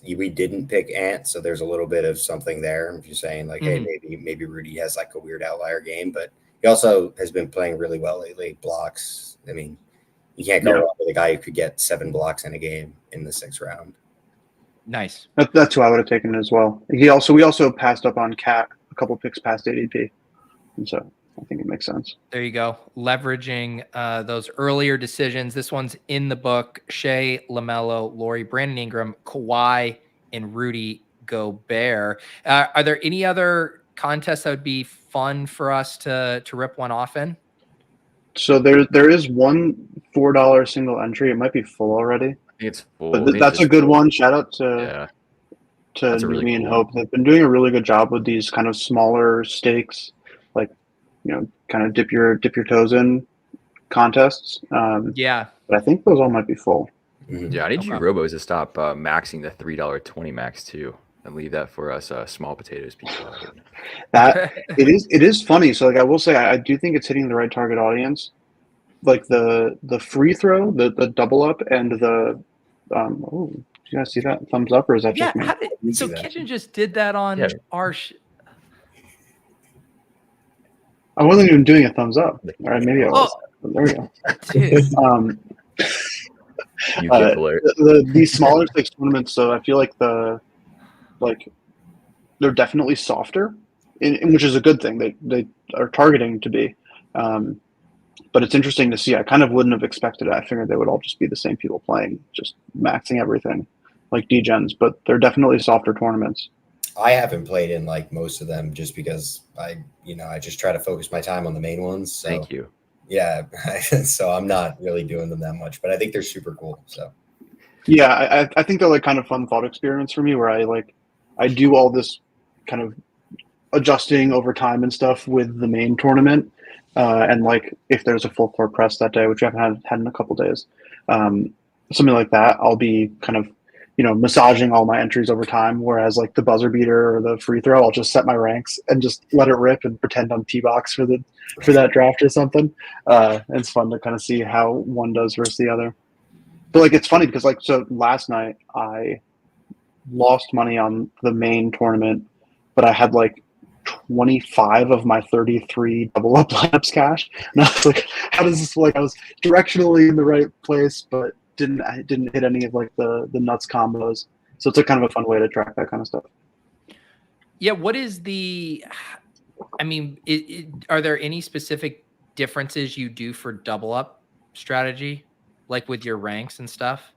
We didn't pick Ant, so there's a little bit of something there. If you're saying like, hey, maybe Rudy has like a weird outlier game, but he also has been playing really well lately. Blocks. I mean, you can't go wrong with a guy who could get 7 blocks in a game in the 6th round. Nice. That's who I would have taken as well. We also passed up on Cat a couple picks past ADP, and so I think it makes sense. There you go. Leveraging those earlier decisions. This one's in the book. Shea, LaMelo, Laurie, Brandon Ingram, Kawhi, and Rudy Gobert. Are there any other contests that would be fun for us to rip one off in? So there is one $4 single entry. It might be full already. I think it's full. But that's a good one. Shout out to really Newbie and cool Hope. They've been doing a really good job with these kind of smaller stakes, like, kind of dip your toes in contests. But I think those all might be full. Mm-hmm. Yeah, I need you robos to stop maxing the $3.20 max too, and leave that for us small potatoes people. That it is funny. So like I will say, I do think it's hitting the right target audience. Like the free throw, the double up, and the did you guys see that thumbs up, or is that just me? So Kitchen just did that on our. I wasn't even doing a thumbs up. All right, maybe I was. There we go. These smaller stakes tournaments, so I feel like they're definitely softer, which is a good thing. They are targeting to be, but it's interesting to see. I kind of wouldn't have expected it. I figured they would all just be the same people playing, just maxing everything, like D-Gens. But they're definitely softer tournaments. I haven't played in like most of them just because I just try to focus my time on the main ones. So, thank you. Yeah, so I'm not really doing them that much, but I think they're super cool. So yeah, I think they're like kind of fun thought experiments for me where I do all this kind of adjusting over time and stuff with the main tournament. And like if there's a full court press that day, which I haven't had in a couple days, something like that, I'll be kind of massaging all my entries over time. Whereas like the buzzer beater or the free throw, I'll just set my ranks and just let it rip and pretend I'm T-box for that draft or something. It's fun to kind of see how one does versus the other. But like it's funny because so last night I lost money on the main tournament, but I had like 25 of my 33 double up lineups cash, and I was like, how does this I was directionally in the right place, but didn't hit any of like the nuts combos. So it's a kind of a fun way to track that kind of stuff. Yeah. What is are there any specific differences you do for double up strategy, like with your ranks and stuff?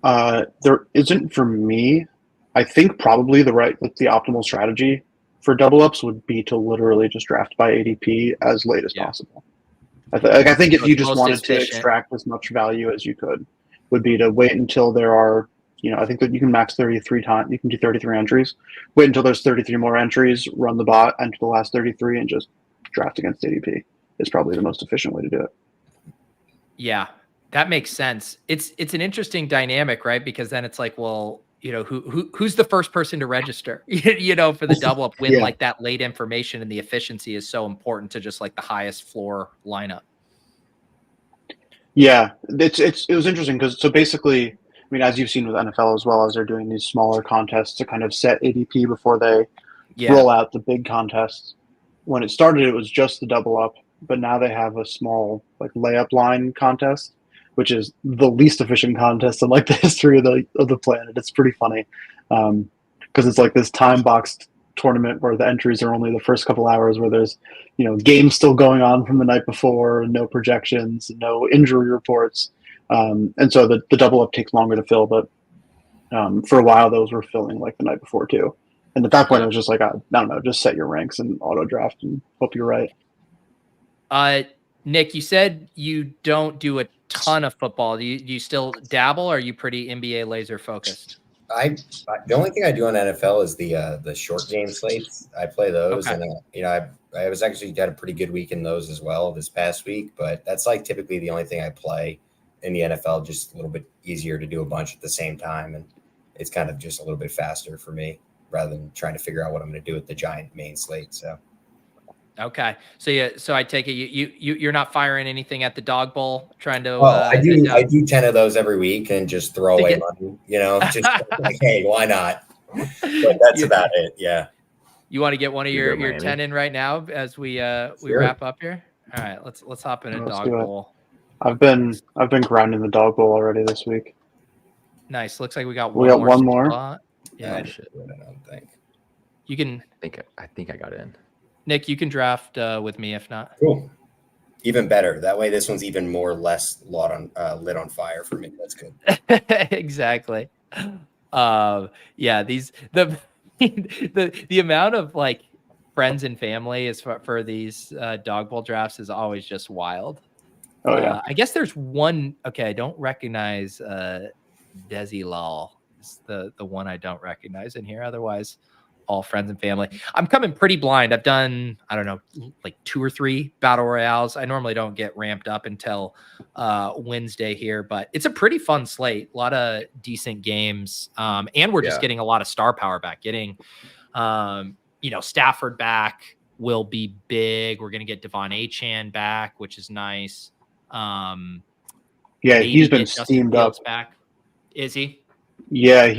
There isn't for me. I think probably the optimal strategy for double ups would be to literally just draft by ADP as late as possible. I think if you just wanted to extract as much value as you could, would be to wait until there are, I think that you can max 33 times. You can do 33 entries. Wait until there's 33 more entries, run the bot, enter the last 33, and just draft against ADP is probably the most efficient way to do it. Yeah, that makes sense. It's an interesting dynamic, right? Because then it's like, well, who's the first person to register, for the double up when like that late information and the efficiency is so important to just like the highest floor lineup. Yeah, it was interesting because so basically, I mean, as you've seen with NFL as well, as they're doing these smaller contests to kind of set ADP before they roll out the big contests. When it started, it was just the double up, but now they have a small like layup line contest, which is the least efficient contest in like the history of the planet. It's pretty funny because it's like this time boxed tournament where the entries are only the first couple hours, where there's games still going on from the night before, no projections, no injury reports, and so the double up takes longer to fill. But for a while, those were filling like the night before too. And at that point, it was just like, I don't know, just set your ranks and auto draft and hope you're right. Nick, you said you don't do a ton of football. Do you still dabble, or are you pretty NBA laser focused? The only thing I do on NFL is the short game slates. I play those, and I was actually had a pretty good week in those as well this past week. But that's like typically the only thing I play in the NFL. Just a little bit easier to do a bunch at the same time, and it's kind of just a little bit faster for me rather than trying to figure out what I'm going to do with the giant main slate. So. Okay, so I take it you're not firing anything at the Dawg Bowl, trying to. Well, I do 10 of those every week and just throw away money. Just like, hey, why not? But that's about it. Yeah. You want to get one of your 10 in right now as we wrap up here? All right, let's hop in a Dawg Bowl. I've been grinding the Dawg Bowl already this week. Nice. Looks like we got one more. Spot. Yeah. I don't think. You can. I think I got in. Nick, you can draft with me if not. Cool. Even better. That way, this one's even less lit on fire for me. That's good. Exactly. Yeah. The amount of like friends and family is for these Dawg Bowl drafts is always just wild. Oh yeah. I guess there's one. Okay, I don't recognize Desi Lal. It's the one I don't recognize in here. Otherwise, all friends and family. I'm coming pretty blind. I've done, I don't know, like 2 or 3 battle royales. I normally don't get ramped up until Wednesday here, but it's a pretty fun slate. A lot of decent games. And we're just getting a lot of star power back. Getting, Stafford back will be big. We're going to get Devon Achane back, which is nice. He's been steamed up. Back. Is he? Yeah,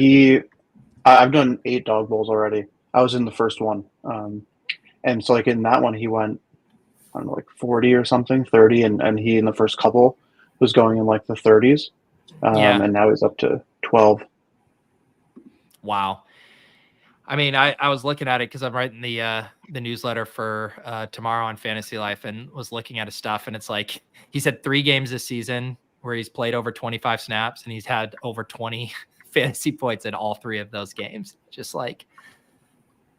I've done 8 Dawg Bowls already. I was in the first one. And so like in that one, he went, I don't know, like 40 or something, 30. And he in the first couple was going in like the 30s. And now he's up to 12. Wow. I mean, I was looking at it because I'm writing the newsletter for tomorrow on Fantasy Life and was looking at his stuff. And it's like, he said 3 games this season where he's played over 25 snaps and he's had over 20 fantasy points in all 3 of those games. Just like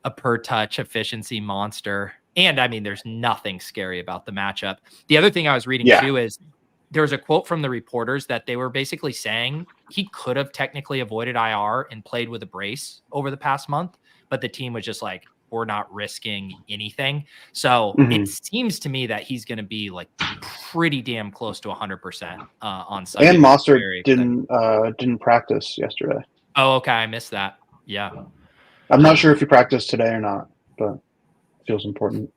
a per touch efficiency monster. And I mean, there's nothing scary about the matchup. The other thing I was reading too is there was a quote from the reporters that they were basically saying he could have technically avoided IR and played with a brace over the past month, but the team was just like, we're not risking anything. So it seems to me that he's going to be like pretty damn close to 100% on Sunday. And Mostert didn't practice yesterday. Oh, okay. I missed that. Yeah. I'm not sure if he practiced today or not, but it feels important.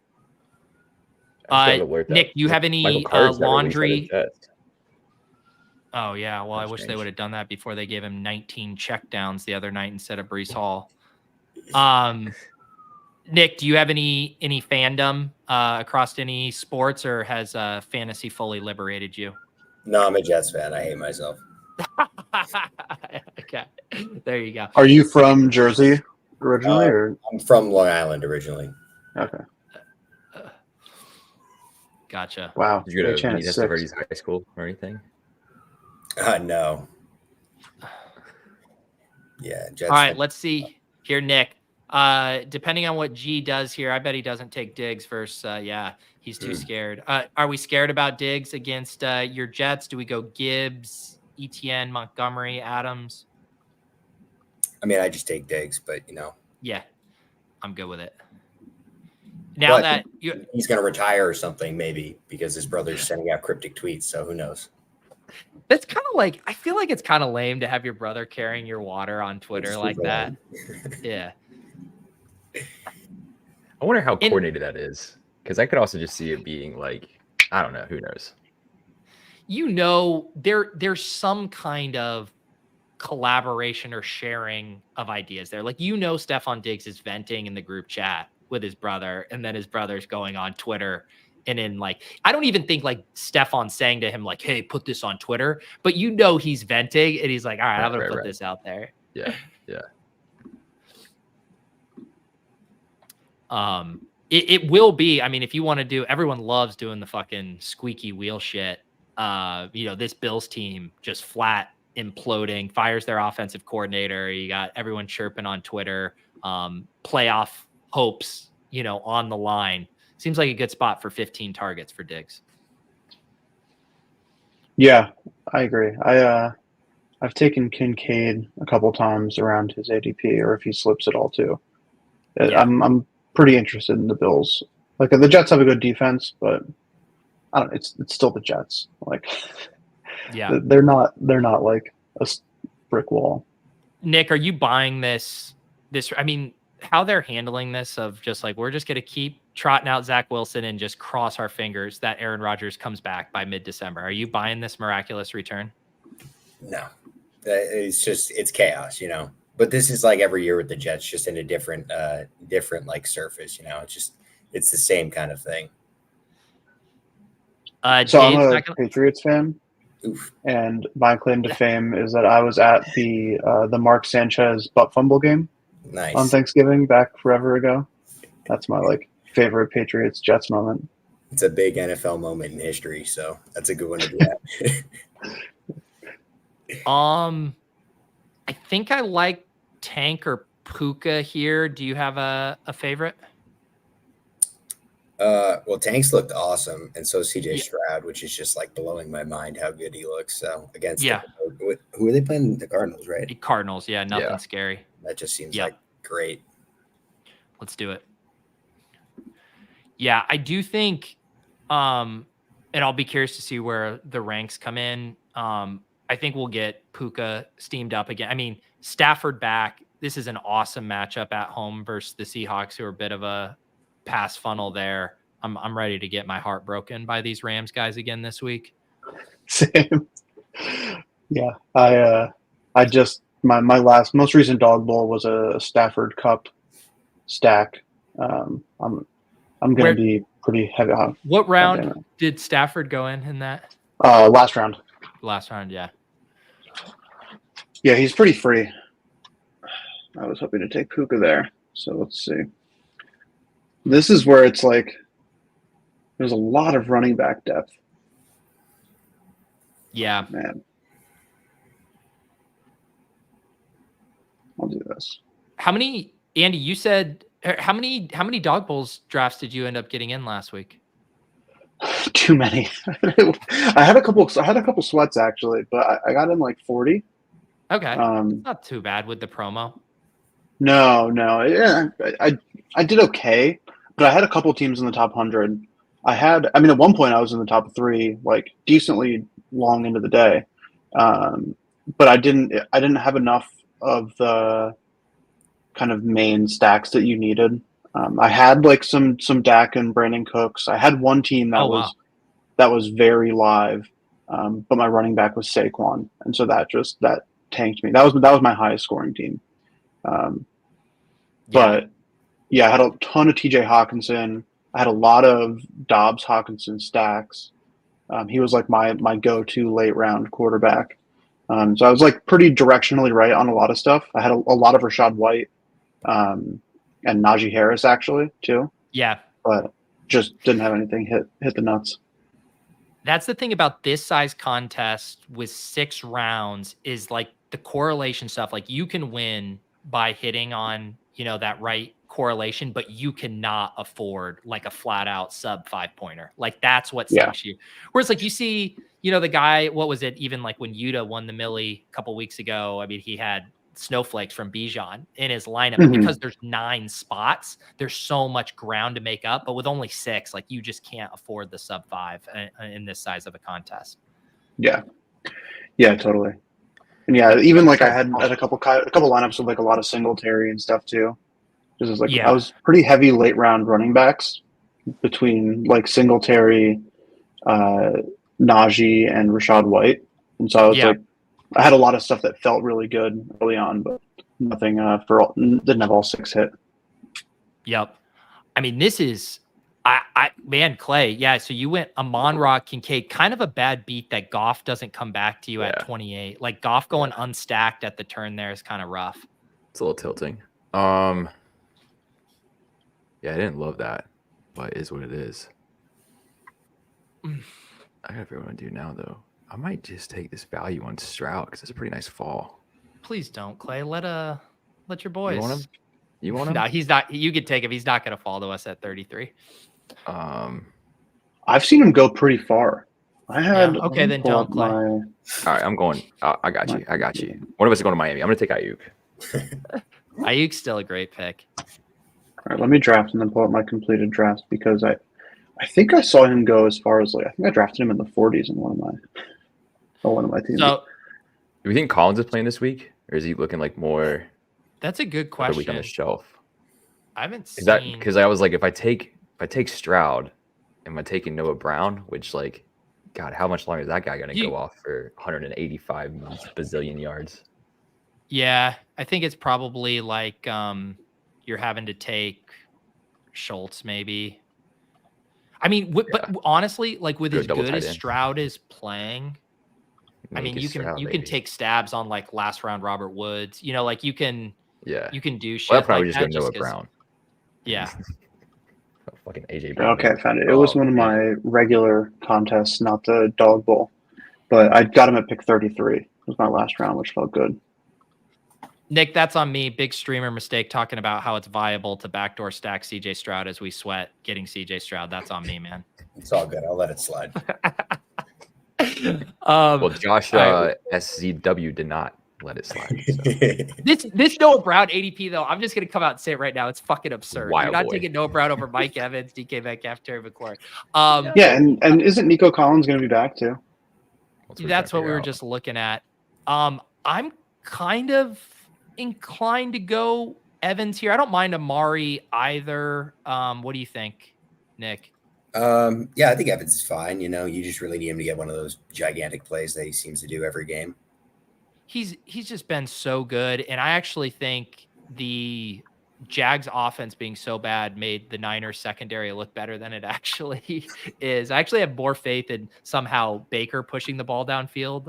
Nick, do you have any laundry? Oh, yeah. Well, I wish they would have done that before they gave him 19 checkdowns the other night instead of Breece Hall. Nick, do you have any fandom across any sports, or has fantasy fully liberated you? No, I'm a Jets fan. I hate myself. Okay. There you go. Are you from Jersey originally? Or? I'm from Long Island originally. Okay. Gotcha. Wow. Did you go to University High School or anything? No. Yeah. Jets. All right. Let's see here, Nick. Depending on what G does here, I bet he doesn't take Diggs versus, he's too scared. Are we scared about Diggs against your Jets? Do we go Gibbs, Etienne, Montgomery, Adams? I mean, I just take Diggs, but Yeah, I'm good with it. Now that he's going to retire or something, maybe because his brother's sending out cryptic tweets. So who knows? That's kind of like, I feel like it's kind of lame to have your brother carrying your water on Twitter like that. Yeah. I wonder how coordinated that is, because I could also just see it being like, I don't know, who knows? there's some kind of collaboration or sharing of ideas there. Like, Stefan Diggs is venting in the group chat with his brother, and then his brother's going on Twitter. And in I don't even think Stefan's saying to him, hey, put this on Twitter, but he's venting and he's like, all right, I'm going to put this out there. Yeah. Yeah. It will be, if you want to do, everyone loves doing the fucking squeaky wheel shit. This Bills team just flat imploding, fires their offensive coordinator. You got everyone chirping on Twitter, playoff hopes, on the line. Seems like a good spot for 15 targets for Diggs. Yeah, I agree. I've taken Kincaid a couple times around his ADP, or if he slips at all too. Yeah. I'm pretty interested in the Bills. The Jets have a good defense, but I don't know, it's still the Jets. Yeah, they're not like a brick wall. Nick, are you buying this? How they're handling this of just we're just going to keep trotting out Zach Wilson and just cross our fingers that Aaron Rodgers comes back by mid-December. Are you buying this miraculous return? No, it's chaos, but this is every year with the Jets, just in a different surface, it's the same kind of thing. So I'm a Patriots fan. Oof. And my claim to fame is that I was at the Mark Sanchez butt fumble game. Nice. On Thanksgiving back forever ago. That's my favorite Patriots Jets moment. It's a big NFL moment in history, so that's a good one to be at. I think I like Tank or Puka here. Do you have a favorite? Well, Tank's looked awesome, and so CJ Stroud, which is just blowing my mind how good he looks. So against who are they playing? The Cardinals, right? The Cardinals, nothing scary. That just seems great. Let's do it. Yeah, I do think, and I'll be curious to see where the ranks come in. I think we'll get Puka steamed up again. Stafford back. This is an awesome matchup at home versus the Seahawks, who are a bit of a pass funnel there. I'm ready to get my heart broken by these Rams guys again this week. Same. Yeah, I just my most recent Dawg Bowl was a Stafford Cup stack. I'm going to be pretty heavy. What round did Stafford go in that? Last round. Last round, yeah. Yeah, he's pretty free. I was hoping to take Puka there. So let's see. This is where it's there's a lot of running back depth. Yeah. Man. I'll do this. Andy, you said how many Dawg Bowls drafts did you end up getting in last week? Too many. I had a couple sweats actually, but I got in 40. Okay. Not too bad with the promo. No. Yeah, I did okay, but I had a couple teams in the top 100. At one point I was in the top 3, decently long into the day. But I didn't have enough of the kind of main stacks that you needed. I had some Dak and Brandon Cooks. I had one team that was very live, but my running back was Saquon, and so that tanked me. That was my highest scoring team. But yeah, I had a ton of TJ Hawkinson. I had a lot of Dobbs Hawkinson stacks. He was my go-to late round quarterback. So I was pretty directionally right on a lot of stuff. I had a lot of Rashad White and Najee Harris actually too. Yeah. But just didn't have anything hit the nuts. That's the thing about this size contest with 6 rounds is the correlation stuff. You can win by hitting on, that right correlation, but you cannot afford a flat out sub 5-pointer. That's what sucks you. Whereas you see, the guy, what was it? Even when Yuta won the Millie a couple weeks ago, he had snowflakes from Bijan in his lineup. Mm-hmm. Because there's 9 spots, there's so much ground to make up, but with only 6, you just can't afford the sub 5 in this size of a contest. Yeah, totally. And yeah, even I had a couple lineups with a lot of Singletary and stuff too. Just I was pretty heavy late round running backs between Singletary, Najee and Rashad White, and so I was like, I had a lot of stuff that felt really good early on, but nothing didn't have all 6 hit. Yep. I mean, this is, man, Clay. Yeah. So you went Amon-Ra, Kincaid, kind of a bad beat that Goff doesn't come back to you at 28. Like Goff going unstacked at the turn there is kind of rough. It's a little tilting. Yeah, I didn't love that, but it is what it is. I gotta figure what I'm gonna do now, though. I might just take this value on Stroud because it's a pretty nice fall. Please don't, Clay. Let your boys. You want him? You want him? No, he's not. You could take him. He's not going to fall to us at 33. I've seen him go pretty far. I had okay, then don't, Clay. All right, I'm going. I got you. I got you. One of us is going to Miami. I'm going to take Ayuk. Ayuk's still a great pick. All right, let me draft and then pull up my completed drafts because I think I saw him go as far as I think I drafted him in the 40s in one of my teams. So, do we think Collins is playing this week, or is he looking like more? That's a good question. Week on the shelf. I haven't seen that because I was like, if I take Stroud, am I taking Noah Brown? Which God, how much longer is that guy going to go off for 185 bazillion yards? Yeah, I think it's probably like you're having to take Schultz maybe. I mean, but honestly, like with as good as Stroud is playing, I mean, you can take stabs on like last round Robert Woods. You know, like you can do shit. Well, I'd probably like just go Noah Brown. Yeah. Fucking AJ Brown. Okay, I found it. It was one of my regular contests, not the Dawg Bowl, but I got him at pick 33. It was my last round, which felt good. Nick, that's on me. Big streamer mistake talking about how it's viable to backdoor stack CJ Stroud as we sweat getting CJ Stroud. That's on me, man. It's all good. I'll let it slide. Well, Josh SZW did not let it slide. So. This Noah Brown ADP though, I'm just gonna come out and say it right now. It's fucking absurd. Wild You're not boy. taking Noah Brown over Mike Evans, DK Metcalf, Terry McLaurin. Yeah, and isn't Nico Collins going to be back too? That's what we were just looking at. I'm kind of inclined to go Evans here. I don't mind Amari either. What do you think, Nick? Yeah, I think Evans is fine. You know, you just really need him to get one of those gigantic plays that he seems to do every game. He's just been so good, and I actually think the Jags offense being so bad made the Niners secondary look better than it actually is. I actually have more faith in somehow Baker pushing the ball downfield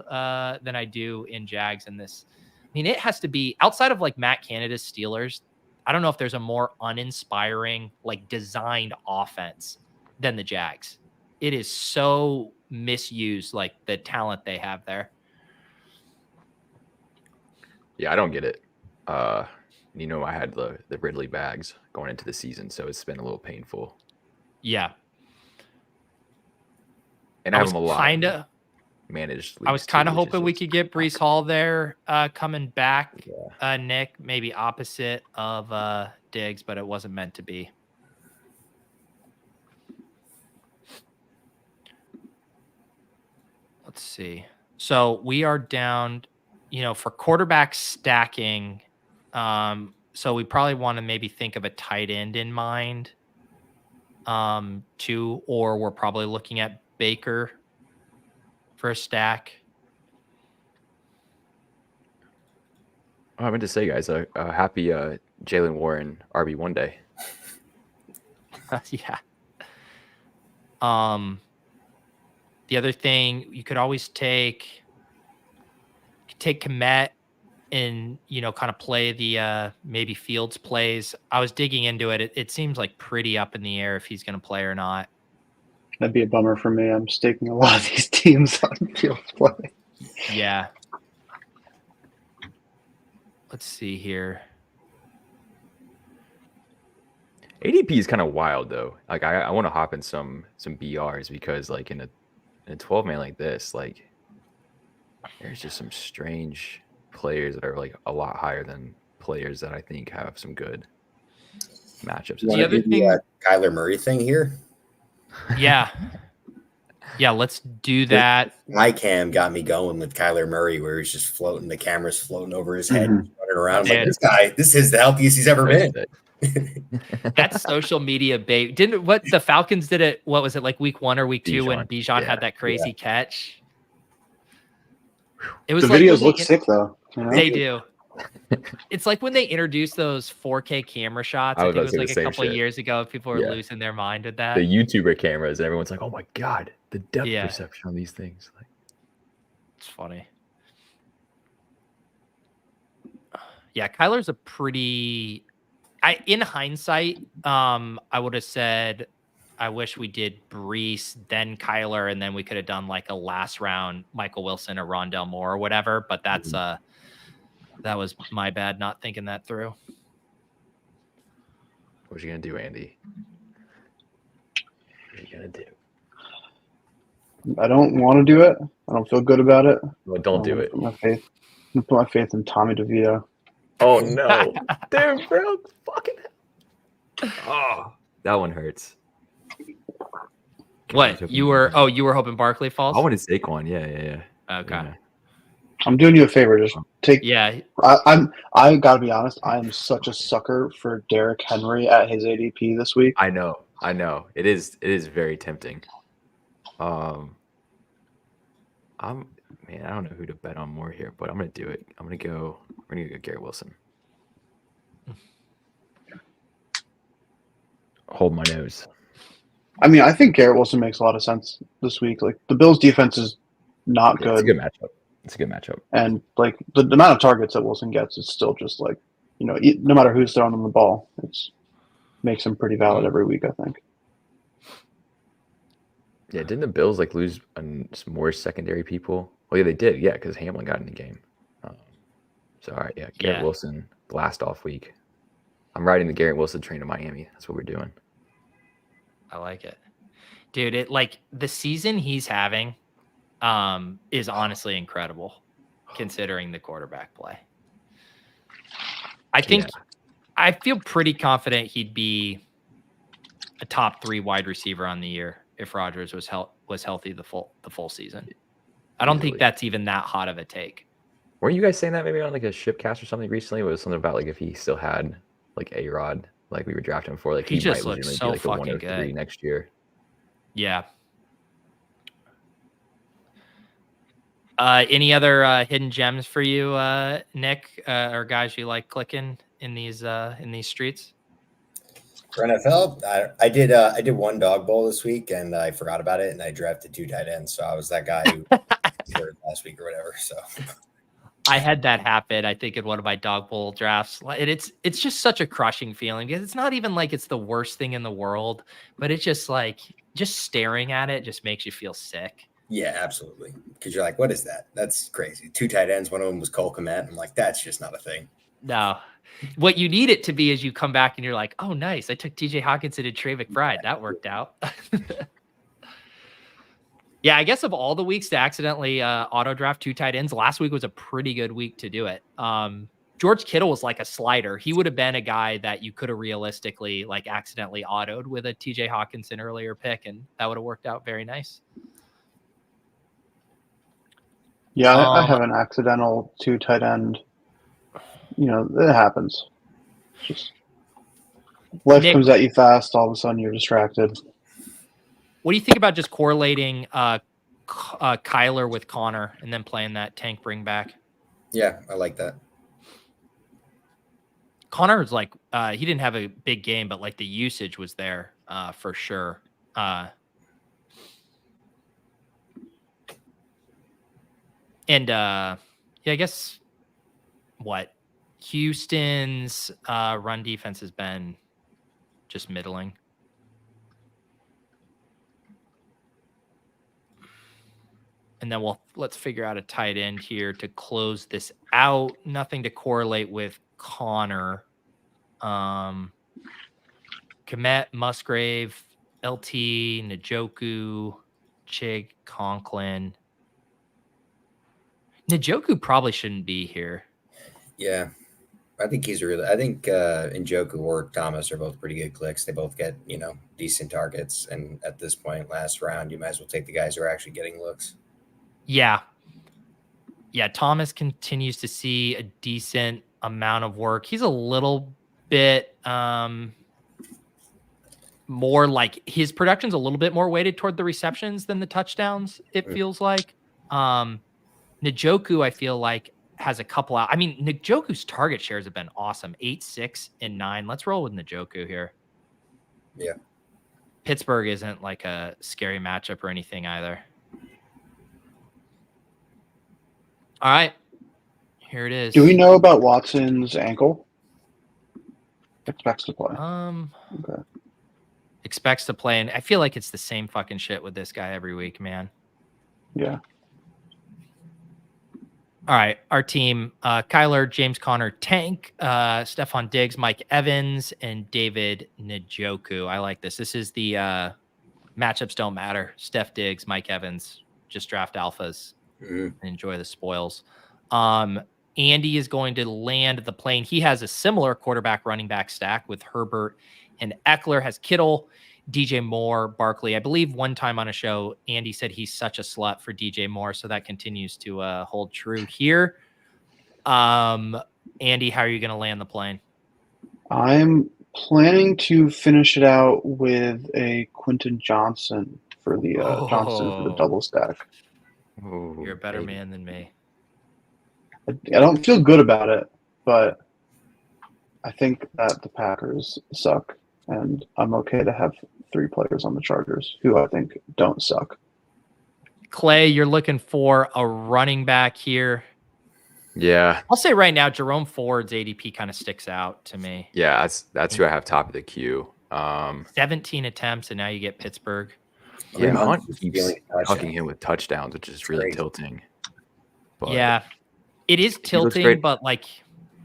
than I do in Jags in this. I mean, it has to be outside of like Matt Canada's Steelers. I don't know if there's a more uninspiring, like designed offense than the Jags. It is so misused, like the talent they have there. Yeah, I don't get it. You know, I had the Ridley bags going into the season, so it's been a little painful. Yeah. And I have them a lot. Managed. I was kind of hoping we could get Breece Hall there coming back, Nick, maybe opposite of Diggs, but it wasn't meant to be. Let's see. So we are down, for quarterback stacking. So we probably want to maybe think of a tight end in mind, too, or we're probably looking at Baker for a stack. I meant to say, guys, a happy Jalen Warren RB1 day. Yeah. The other thing you could always take Kmet and kind of play the maybe Fields plays. I was digging into it. It seems like pretty up in the air if he's going to play or not. That'd be a bummer for me. I'm staking a lot of these teams on Fields play. Yeah. Let's see here. ADP is kind of wild though. Like I want to hop in some BRs because like in a 12-man like this, like there's just some strange players that are like a lot higher than players that I think have some good matchups. The other thing, Kyler Murray thing here. Yeah, let's do that. My cam got me going with Kyler Murray, where he's just floating. The camera's floating over his head, running around. Like, this is the healthiest he's ever been. That's social media bait. Didn't what the Falcons did it? What was it like week 1 or week 2 when Bijan had that crazy catch? It was the like videos look sick though. You know? They do. It's like when they introduced those 4K camera shots. I think it was like a couple of years ago. People were losing their mind with that. The YouTuber cameras, and everyone's like, "Oh my god, the depth perception on these things!" Like, it's funny. Yeah, Kyler's a pretty. In hindsight, I would have said, I wish we did Brees, then Kyler, and then we could have done like a last round Michael Wilson or Rondell Moore or whatever. But that's that was my bad not thinking that through. What you gonna do, Andy? What are you gonna do? I don't want to do it. I don't feel good about it. Well, don't do it. I'm gonna put my faith in Tommy DeVito. Oh no, dude, bro, fucking. Oh, that one hurts. What you were? Oh, you were hoping Barkley falls? I wanted Saquon. Yeah. Okay. Yeah. I'm doing you a favor. Just take. Yeah. I gotta be honest. I am such a sucker for Derrick Henry at his ADP this week. I know. It is very tempting. I don't know who to bet on more here, but I'm gonna do it. We're gonna go Garrett Wilson. Hold my nose. I mean, I think Garrett Wilson makes a lot of sense this week. Like the Bills' defense is not good. It's a good matchup. And like the amount of targets that Wilson gets is still just like, no matter who's throwing him the ball, it's makes him pretty valid every week, I think. Yeah, didn't the Bills like lose some more secondary people? Well, yeah, they did. Yeah, because Hamlin got in the game. So all right, yeah, Garrett Wilson blast off week. I'm riding the Garrett Wilson train to Miami. That's what we're doing. I like it, dude. It like the season he's having is honestly incredible considering the quarterback play. I think I feel pretty confident he'd be a top 3 wide receiver on the year if Rodgers was healthy the full season. I don't think that's even that hot of a take. Weren't you guys saying that maybe on like a Shipcast or something recently? It was something about like if he still had like A-Rod, like we were drafting him for, like he just might looks so be like fucking the 103 good next year. Yeah. Any other hidden gems for you, Nick, or guys you like clicking in these streets? For NFL, I did one Dawg Bowl this week and I forgot about it and I drafted 2 tight ends. So I was that guy who scored last week or whatever. So I had that happen, I think, in one of my Dawg Bowl drafts. And it's just such a crushing feeling because it's not even like it's the worst thing in the world, but it's just like just staring at it just makes you feel sick. Yeah, absolutely. Because you're like, what is that? That's crazy. 2 tight ends. One of them was Cole Kmet. I'm like, that's just not a thing. No. What you need it to be is you come back and you're like, oh, nice. I took TJ Hawkinson and Trey McBride. That worked out. Yeah, I guess of all the weeks to accidentally auto draft 2 tight ends, last week was a pretty good week to do it. George Kittle was like a slider. He would have been a guy that you could have realistically like accidentally autoed with a TJ Hawkinson earlier pick, and that would have worked out very nice. Yeah, I have an accidental 2 tight end. It happens. Just life comes at you fast. All of a sudden, you're distracted. What do you think about just correlating Kyler with Connor and then playing that tank bring back? Yeah, I like that. Connor was like, he didn't have a big game, but like the usage was there for sure. And I guess Houston's run defense has been just middling. And then let's figure out a tight end here to close this out. Nothing to correlate with Connor. Komet, Musgrave, LT, Njoku, Chig, Conklin. Njoku probably shouldn't be here. Yeah, I think Njoku or Thomas are both pretty good clicks. They both get, decent targets. And at this point, last round, you might as well take the guys who are actually getting looks. Yeah. Yeah, Thomas continues to see a decent amount of work. He's a little bit more like his production's a little bit more weighted toward the receptions than the touchdowns, it feels like. Njoku, I feel like, has a couple out. I mean, Njoku's target shares have been awesome. 8, 6, and 9. Let's roll with Njoku here. Yeah. Pittsburgh isn't like a scary matchup or anything either. All right. Here it is. Do we know about Watson's ankle? Expects to play. Okay. Expects to play, and I feel like it's the same fucking shit with this guy every week, man. Yeah. All right, our team, Kyler, James Conner, Tank, Stephon Diggs, Mike Evans, and David Njoku. I like this. This is the matchups don't matter. Steph Diggs, Mike Evans, just draft alphas and enjoy the spoils. Andy is going to land the plane. He has a similar quarterback running back stack with Herbert and Eckler, has Kittle, DJ Moore, Barkley. I believe one time on a show, Andy said he's such a slut for DJ Moore, so that continues to hold true here. Andy, how are you going to land the plane? I'm planning to finish it out with a Quentin Johnson for the double stack. You're a better man than me. I don't feel good about it, but I think that the Packers suck, and I'm okay to have 3 players on the Chargers who I think don't suck. Clay, you're looking for a running back here. Yeah. I'll say right now, Jerome Ford's ADP kind of sticks out to me. Yeah, that's who I have top of the queue. 17 attempts, and now you get Pittsburgh. Yeah, Hunt keeps hucking him with touchdowns, which is really tilting. But yeah, it is tilting, but like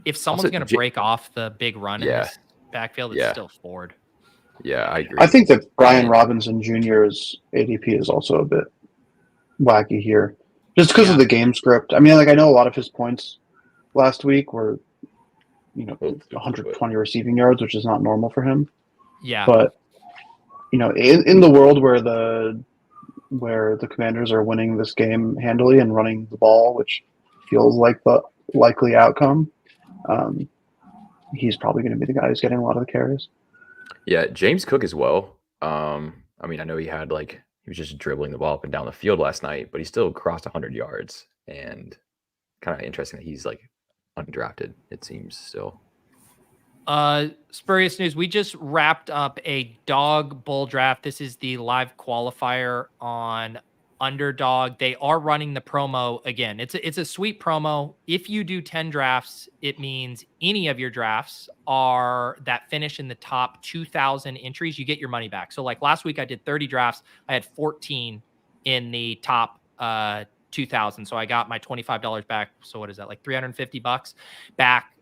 if someone's going to break off the big run in this backfield, it's still Ford. Yeah, I agree. I think that Brian Robinson Jr.'s ADP is also a bit wacky here, just because of the game script. I mean, like I know a lot of his points last week were, 120 receiving yards, which is not normal for him. Yeah, but in the world where the Commanders are winning this game handily and running the ball, which feels like the likely outcome, he's probably going to be the guy who's getting a lot of the carries. Yeah, James Cook as well. I mean, I know he was just dribbling the ball up and down the field last night, but he still crossed 100 yards, and kind of interesting that he's like undrafted, it seems still. Spurious news. We just wrapped up a Dawg Bowl draft. This is the live qualifier on Underdog. They are running the promo again. It's a sweet promo. If you do 10 drafts, it means any of your drafts are that finish in the top 2,000 entries, you get your money back. So like last week I did 30 drafts. I had 14 in the top 2,000. So I got my $25 back. So what is that? Like $350 back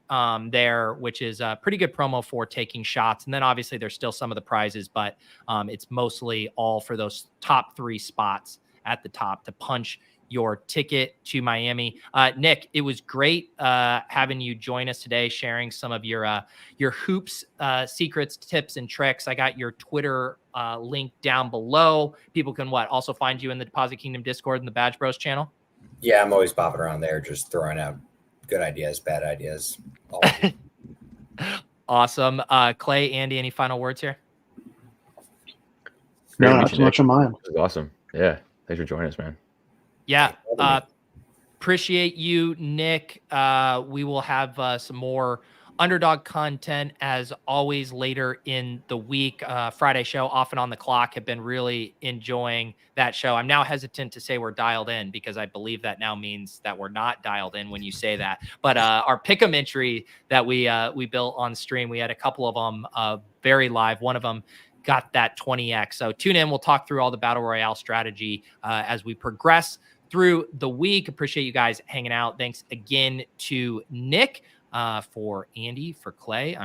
there, which is a pretty good promo for taking shots. And then obviously there's still some of the prizes, but it's mostly all for those top 3 spots at the top to punch your ticket to Miami. Nick, it was great having you join us today, sharing some of your hoops secrets, tips, and tricks. I got your Twitter link down below. People can also find you in the Deposit Kingdom Discord and the Badge Bros channel? Yeah, I'm always bopping around there, just throwing out good ideas, bad ideas. Awesome. Clay, Andy, any final words here? No, not too much of mine. This is awesome. Yeah. Thanks for joining us, man. Yeah. Appreciate you, Nick. We will have some more Underdog content as always later in the week. Friday show, off and on the clock, have been really enjoying that show. I'm now hesitant to say we're dialed in because I believe that now means that we're not dialed in when you say that. But our pick'em entry that we built on stream, we had a couple of them very live. One of them got that 20x. So tune in. We'll talk through all the Battle Royale strategy as we progress through the week. Appreciate you guys hanging out. Thanks again to Nick, for Andy, for Clay.